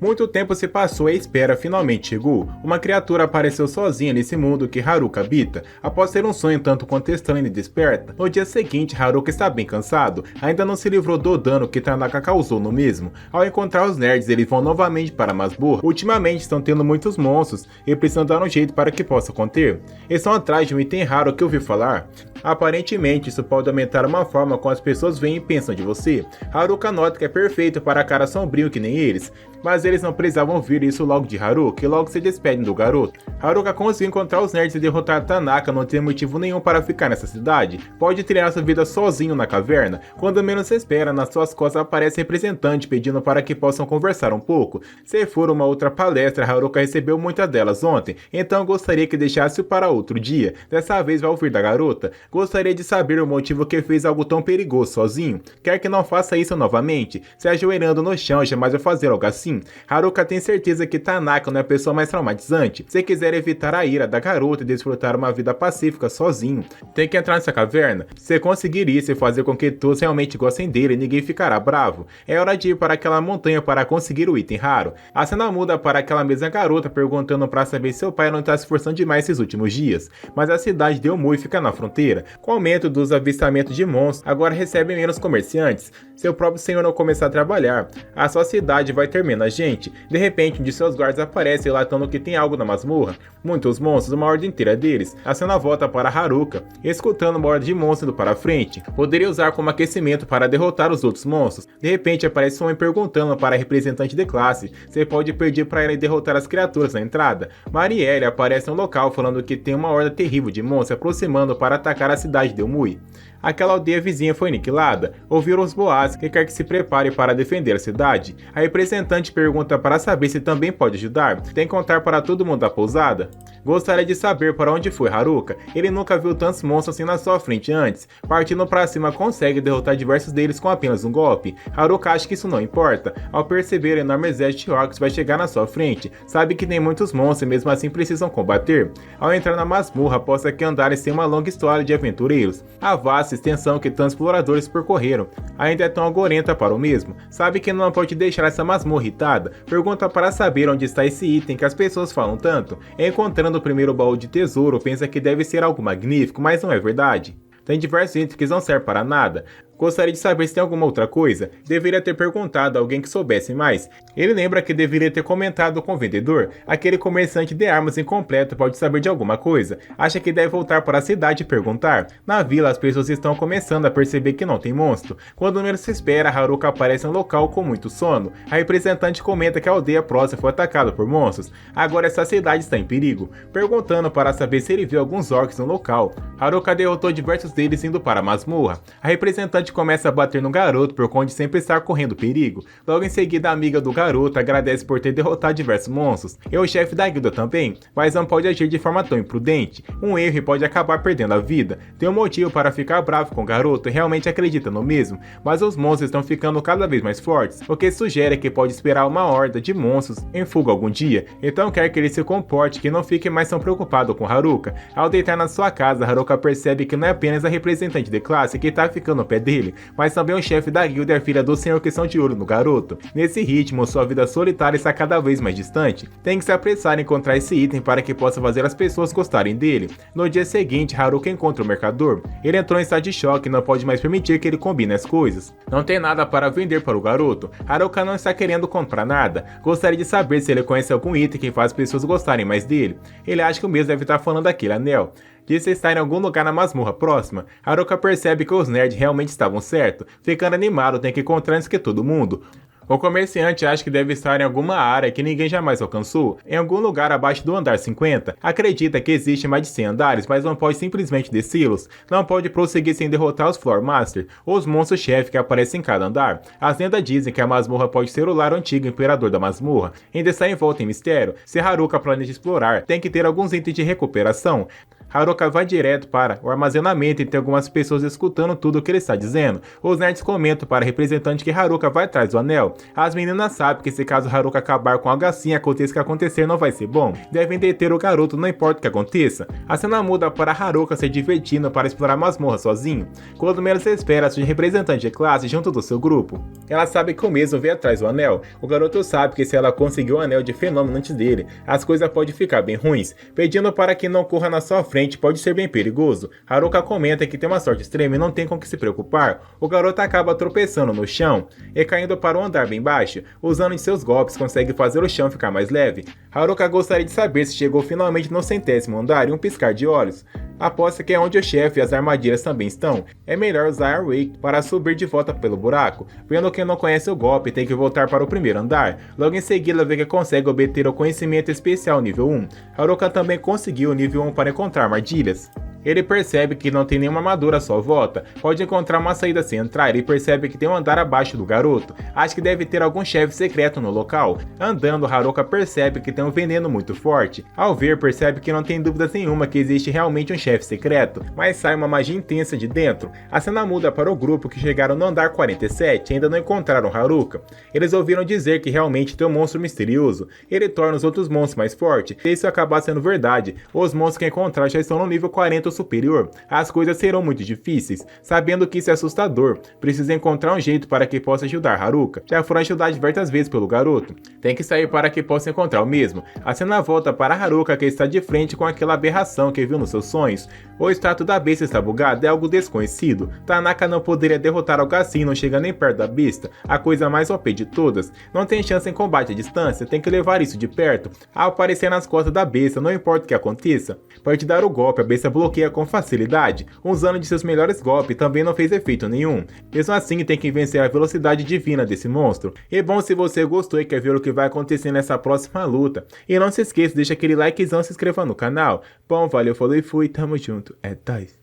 Muito tempo se passou e a espera finalmente chegou. Uma criatura apareceu sozinha nesse mundo que Haruka habita. Após ter um sonho tanto quanto estranho e desperta, no dia seguinte Haruka está bem cansado. Ainda não se livrou do dano que Tanaka causou no mesmo. Ao encontrar os nerds, eles vão novamente para a masmorra. Ultimamente estão tendo muitos monstros e precisam dar um jeito para que possa conter. Estão atrás de um item raro que ouvi falar. Aparentemente, isso pode aumentar uma forma como as pessoas veem e pensam de você. Haruka nota que é perfeito para cara sombrio que nem eles, mas eles não precisavam ouvir isso logo de Haruka e logo se despedem do garoto. Haruka conseguiu encontrar os nerds e derrotar Tanaka, não tem motivo nenhum para ficar nessa cidade. Pode treinar sua vida sozinho na caverna. Quando menos se espera, nas suas costas aparece representante pedindo para que possam conversar um pouco. Se for uma outra palestra, Haruka recebeu muitas delas ontem, então gostaria que deixasse para outro dia. Dessa vez vai ouvir da garota. Gostaria de saber o motivo que fez algo tão perigoso sozinho. Quer que não faça isso novamente, se ajoelhando no chão, jamais vai fazer algo assim. assim? Haruka tem certeza que Tanaka não é a pessoa mais traumatizante. Se quiser evitar a ira da garota e desfrutar uma vida pacífica sozinho, tem que entrar nessa caverna. Se conseguir isso e fazer com que todos realmente gostem dele, ninguém ficará bravo. É hora de ir para aquela montanha para conseguir o item raro. A cena muda para aquela mesma garota perguntando para saber se seu pai não está se esforçando demais esses últimos dias. Mas a cidade de Omui fica na fronteira. Com o aumento dos avistamentos de monstros, agora recebe menos comerciantes. Seu próprio senhor não começar a trabalhar. A sua cidade vai ter menos gente. De repente, um de seus guardas aparece relatando que tem algo na masmorra. Muitos monstros, uma ordem inteira deles. A cena volta para Haruka, escutando uma ordem de monstros indo para a frente. Poderia usar como aquecimento para derrotar os outros monstros. De repente, aparece um homem perguntando para a representante de classe se pode pedir para ele derrotar as criaturas na entrada. Marielle aparece no local falando que tem uma horda terrível de monstros se aproximando para atacar a cidade de Omui. Aquela aldeia vizinha foi aniquilada. Ouviram os boatos que quer que se prepare para defender a cidade. A representante pergunta para saber se também pode ajudar. Tem que contar para todo mundo da pousada? Gostaria de saber para onde foi Haruka. Ele nunca viu tantos monstros assim na sua frente antes. Partindo para cima consegue derrotar diversos deles com apenas um golpe. Haruka acha que isso não importa. Ao perceber o enorme exército de orcs vai chegar na sua frente, sabe que tem muitos monstros e mesmo assim precisam combater. Ao entrar na masmorra, aposta que Andares tem uma longa história de aventureiros. A vasta extensão que tantos exploradores percorreram ainda é tão agorenta para o mesmo. Sabe que não pode deixar essa masmorra irritada. Pergunta para saber onde está esse item que as pessoas falam tanto. Encontrando o primeiro baú de tesouro, pensa que deve ser algo magnífico, mas não é verdade. Tem diversos itens que não servem para nada. Gostaria de saber se tem alguma outra coisa. Deveria ter perguntado a alguém que soubesse mais. Ele lembra que deveria ter comentado com o vendedor. Aquele comerciante de armas incompleto pode saber de alguma coisa. Acha que deve voltar para a cidade e perguntar. Na vila, as pessoas estão começando a perceber que não tem monstro. Quando menos se espera, Haruka aparece no local com muito sono. A representante comenta que a aldeia próxima foi atacada por monstros. Agora essa cidade está em perigo. Perguntando para saber se ele viu alguns orcs no local. Haruka derrotou diversos deles indo para a masmorra. A representante começa a bater no garoto por conta de sempre estar correndo perigo. Logo em seguida, a amiga do garoto agradece por ter derrotado diversos monstros. E o chefe da guilda também, mas não pode agir de forma tão imprudente. Um erro e pode acabar perdendo a vida. Tem um motivo para ficar bravo com o garoto e realmente acredita no mesmo, mas os monstros estão ficando cada vez mais fortes, o que sugere que pode esperar uma horda de monstros em fuga algum dia. Então quer que ele se comporte que não fique mais tão preocupado com Haruka. Ao deitar na sua casa, Haruka percebe que não é apenas a representante de classe que está ficando no pé dele, mas também o chefe da guilda e a filha do senhor que são de olho no garoto. Nesse ritmo, sua vida solitária está cada vez mais distante. Tem que se apressar em encontrar esse item para que possa fazer as pessoas gostarem dele. No dia seguinte, Haruka encontra o mercador. Ele entrou em estado de choque e não pode mais permitir que ele combine as coisas. Não tem nada para vender para o garoto. Haruka não está querendo comprar nada. Gostaria de saber se ele conhece algum item que faz as pessoas gostarem mais dele. Ele acha que o mesmo deve estar falando daquele anel. Disse estar em algum lugar na masmorra próxima. Haruka percebe que os nerds realmente estavam certos. Ficando animado, tem que encontrar antes que todo mundo. O comerciante acha que deve estar em alguma área que ninguém jamais alcançou, em algum lugar abaixo do andar 50. Acredita que existe mais de 100 andares, mas não pode simplesmente descê-los. Não pode prosseguir sem derrotar os Floor Master, os monstros-chefe que aparecem em cada andar. As lendas dizem que a masmorra pode ser o lar antigo imperador da masmorra. Ainda está envolta em mistério. Se Haruka planeja explorar, tem que ter alguns itens de recuperação. Haruka vai direto para o armazenamento e tem algumas pessoas escutando tudo o que ele está dizendo. Os nerds comentam para a representante que Haruka vai atrás do anel. As meninas sabem que se caso Haruka acabar com algo assim, aconteça o que acontecer não vai ser bom. Devem deter o garoto, não importa o que aconteça. A cena muda para Haruka se divertindo para explorar a masmorra sozinho. Quando menos se espera, surge representante de classe junto do seu grupo. Ela sabe que o mesmo vem atrás do anel. O garoto sabe que se ela conseguir o anel de fenômeno antes dele, as coisas podem ficar bem ruins. Pedindo para que não corra na sua frente, pode ser bem perigoso. Haruka comenta que tem uma sorte extrema e não tem com o que se preocupar. O garoto acaba tropeçando no chão e caindo para o andar bem baixo. Usando de seus golpes, consegue fazer o chão ficar mais leve. Haruka gostaria de saber se chegou finalmente no 100º andar em um piscar de olhos. Aposta que é onde o chefe e as armadilhas também estão. É melhor usar a Wake para subir de volta pelo buraco. Vendo que não conhece o golpe, tem que voltar para o primeiro andar. Logo em seguida, vê que consegue obter o conhecimento especial nível 1. Haruka também conseguiu o nível 1 para encontrar armadilhas. Ele percebe que não tem nenhuma armadura à sua volta, pode encontrar uma saída sem entrar e percebe que tem um andar abaixo do garoto. Acha que deve ter algum chefe secreto no local. Andando, Haruka percebe que tem um veneno muito forte. Ao ver, percebe que não tem dúvidas nenhuma que existe realmente um chefe secreto, mas sai uma magia intensa de dentro. A cena muda para o grupo que chegaram no andar 47 e ainda não encontraram Haruka. Eles ouviram dizer que realmente tem um monstro misterioso. Ele torna os outros monstros mais fortes, e isso acabar sendo verdade. Os monstros que encontraram já estão no nível 40 ou superior. As coisas serão muito difíceis. Sabendo que isso é assustador, precisa encontrar um jeito para que possa ajudar Haruka. Já foram ajudados diversas vezes pelo garoto. Tem que sair para que possa encontrar o mesmo. A cena volta para Haruka, que está de frente com aquela aberração que viu nos seus sonhos. O status da besta está bugado, é algo desconhecido. Tanaka não poderia derrotar algo assim, não chega nem perto da besta, a coisa mais OP de todas. Não tem chance em combate à distância, tem que levar isso de perto. Ao aparecer nas costas da besta, não importa o que aconteça, pode dar o golpe, a besta bloqueia com facilidade. Usando de seus melhores golpes também não fez efeito nenhum. Mesmo assim, tem que vencer a velocidade divina desse monstro. E bom, se você gostou e quer ver o que vai acontecer nessa próxima luta, e não se esqueça, deixa aquele likezão e se inscreva no canal. Bom, valeu, falou e fui, tamo junto, é nóis.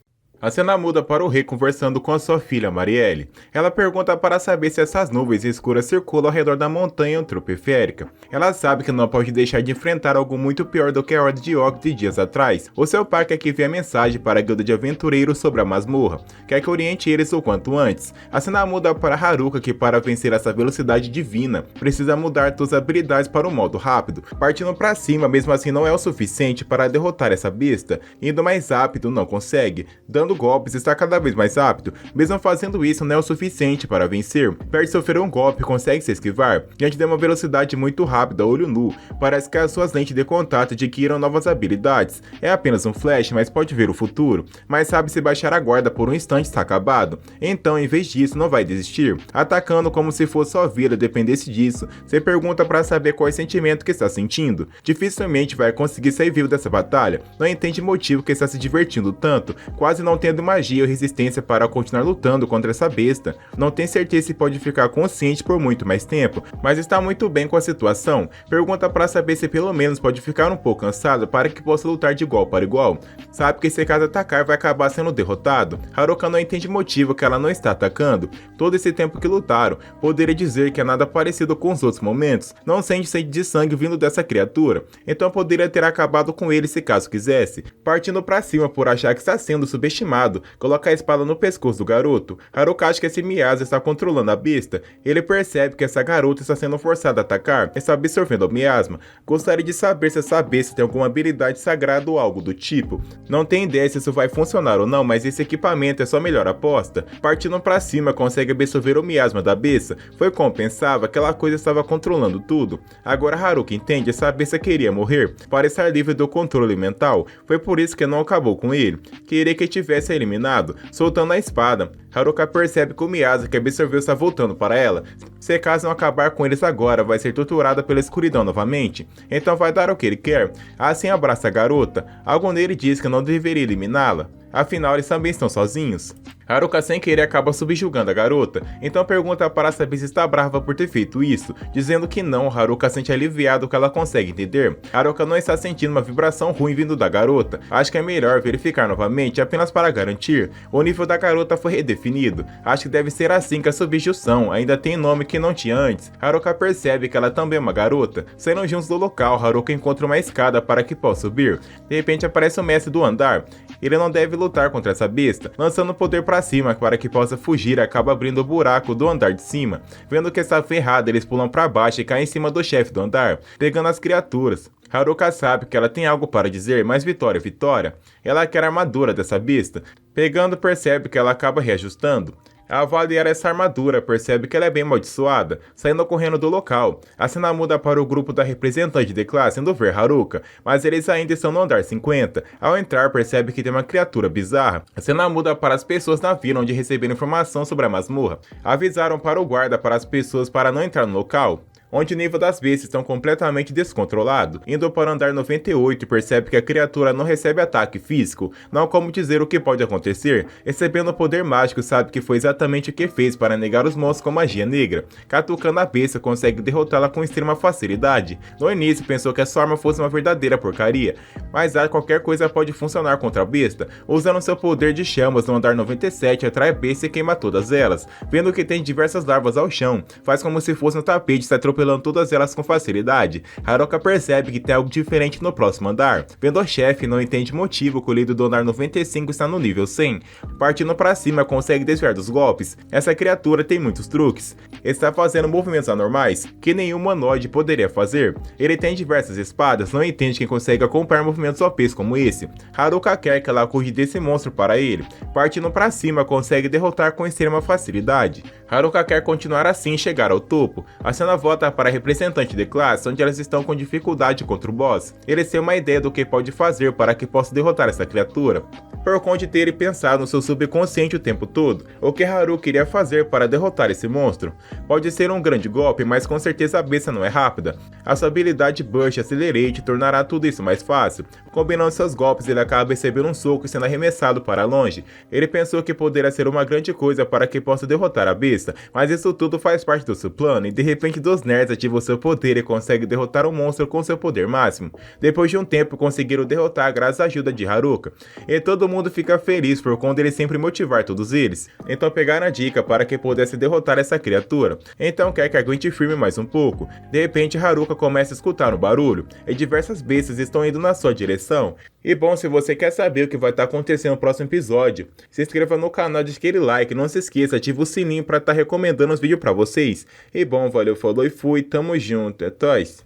A cena muda para o rei conversando com a sua filha Marielle. Ela pergunta para saber se essas nuvens escuras circulam ao redor da montanha antropoférica. Ela sabe que não pode deixar de enfrentar algo muito pior do que a Ordem de Oak de dias atrás. O seu pai quer que envie a mensagem para a guilda de aventureiros sobre a masmorra. Quer que oriente eles o quanto antes. A cena muda para Haruka, que para vencer essa velocidade divina, precisa mudar suas habilidades para o modo rápido. Partindo para cima, mesmo assim não é o suficiente para derrotar essa besta. Indo mais rápido, não consegue. Dando golpes, está cada vez mais rápido. Mesmo fazendo isso, não é o suficiente para vencer. Perde sofrer um golpe, consegue se esquivar. Diante de uma velocidade muito rápida, olho nu, parece que as suas lentes de contato adquiriram novas habilidades. É apenas um flash, mas pode ver o futuro. Mas sabe se baixar a guarda por um instante está acabado. Então, em vez disso, não vai desistir, atacando como se fosse sua vida dependesse disso. Você pergunta para saber qual é o sentimento que está sentindo. Dificilmente vai conseguir sair vivo dessa batalha. Não entende o motivo que está se divertindo tanto. Quase não tendo magia ou resistência para continuar lutando contra essa besta. Não tem certeza se pode ficar consciente por muito mais tempo, mas está muito bem com a situação. Pergunta para saber se pelo menos pode ficar um pouco cansado para que possa lutar de igual para igual. Sabe que se caso atacar vai acabar sendo derrotado. Haruka não entende o motivo que ela não está atacando. Todo esse tempo que lutaram, poderia dizer que é nada parecido com os outros momentos. Não sente sede de sangue vindo dessa criatura, então poderia ter acabado com ele se caso quisesse. Partindo para cima por achar que está sendo subestimado, coloca a espada no pescoço do garoto. Haruka acha que esse Miyasa está controlando a besta. Ele percebe que essa garota está sendo forçada a atacar, está absorvendo o miasma. Gostaria de saber se essa besta tem alguma habilidade sagrada ou algo do tipo. Não tem ideia se isso vai funcionar ou não, mas esse equipamento é sua melhor aposta. Partindo para cima, consegue absorver o miasma da besta. Foi como pensava, aquela coisa estava controlando tudo. Agora Haruka entende, essa besta queria morrer, para estar livre do controle mental. Foi por isso que não acabou com ele. Queria que tivesse eliminado, soltando a espada. Haruka percebe que o Miyasa que absorveu está voltando para ela. Se caso não acabar com eles agora, vai ser torturada pela escuridão novamente. Então vai dar o que ele quer. Assim abraça a garota. Algo nele diz que não deveria eliminá-la. Afinal, eles também estão sozinhos. Haruka sem querer acaba subjugando a garota, então pergunta para saber se está brava por ter feito isso, dizendo que não. Haruka sente aliviado que ela consegue entender. Haruka não está sentindo uma vibração ruim vindo da garota, acho que é melhor verificar novamente apenas para garantir. O nível da garota foi redefinido, acho que deve ser assim que a subjugação ainda tem nome que não tinha antes. Haruka percebe que ela também é uma garota. Saindo juntos do local, Haruka encontra uma escada para que possa subir. De repente aparece o mestre do andar. Ele não deve lutar contra essa besta, lançando poder para cima para que possa fugir, acaba abrindo o buraco do andar de cima. Vendo que está ferrada, eles pulam para baixo e caem em cima do chefe do andar, pegando as criaturas. Haruka sabe que ela tem algo para dizer, mas Vitória, ela quer a armadura dessa besta. Pegando, percebe que ela acaba reajustando. Ao avaliar essa armadura, percebe que ela é bem amaldiçoada, saindo correndo do local. A cena muda para o grupo da representante de classe indo ver Haruka, mas eles ainda estão no andar 50. Ao entrar, percebe que tem uma criatura bizarra. A cena muda para as pessoas na vila onde receberam informação sobre a masmorra. Avisaram para o guarda para as pessoas para não entrar no local, onde o nível das bestas estão completamente descontrolado. Indo para o andar 98 e percebe que a criatura não recebe ataque físico, não há como dizer o que pode acontecer. Recebendo o poder mágico, sabe que foi exatamente o que fez para negar os monstros com magia negra. Catucando a besta, consegue derrotá-la com extrema facilidade. No início pensou que a sua arma fosse uma verdadeira porcaria, mas qualquer coisa pode funcionar contra a besta. Usando seu poder de chamas no andar 97, atrai a besta e queima todas elas. Vendo que tem diversas larvas ao chão, faz como se fosse um tapete, está atropelando todas elas com facilidade. Haruka percebe que tem algo diferente no próximo andar. Vendo o chefe, não entende o motivo que o líder do andar 95 está no nível 100. Partindo para cima, consegue desviar dos golpes. Essa criatura tem muitos truques. Está fazendo movimentos anormais que nenhum humanoide poderia fazer. Ele tem diversas espadas, não entende quem consegue acompanhar movimentos OPs como esse. Haruka quer que ela acude desse monstro para ele. Partindo para cima, consegue derrotar com extrema facilidade. Haruka quer continuar assim e chegar ao topo. A cena volta para a representante de classe, onde elas estão com dificuldade contra o boss. Eles têm uma ideia do que pode fazer para que possa derrotar essa criatura, por conta de ter pensado no seu subconsciente o tempo todo, o que Haruka iria fazer para derrotar esse monstro. Pode ser um grande golpe, mas com certeza a besta não é rápida. A sua habilidade Burst Accelerate tornará tudo isso mais fácil. Combinando seus golpes, ele acaba recebendo um soco e sendo arremessado para longe. Ele pensou que poderia ser uma grande coisa para que possa derrotar a besta, mas isso tudo faz parte do seu plano, e de repente dos nerds ativa o seu poder e consegue derrotar o monstro com seu poder máximo. Depois de um tempo conseguiram derrotar graças à ajuda de Haruka, e todo mundo fica feliz por conta ele sempre motivar todos eles. Então pegaram a dica para que pudesse derrotar essa criatura, então quer que aguente firme mais um pouco. De repente Haruka começa a escutar um barulho, e diversas bestas estão indo na sua direção. E bom, se você quer saber o que vai estar acontecendo no próximo episódio, se inscreva no canal, deixe aquele like, não se esqueça, ativa o sininho para estar recomendando os vídeos para vocês. E bom, valeu, falou e fui, tamo junto, é nóis.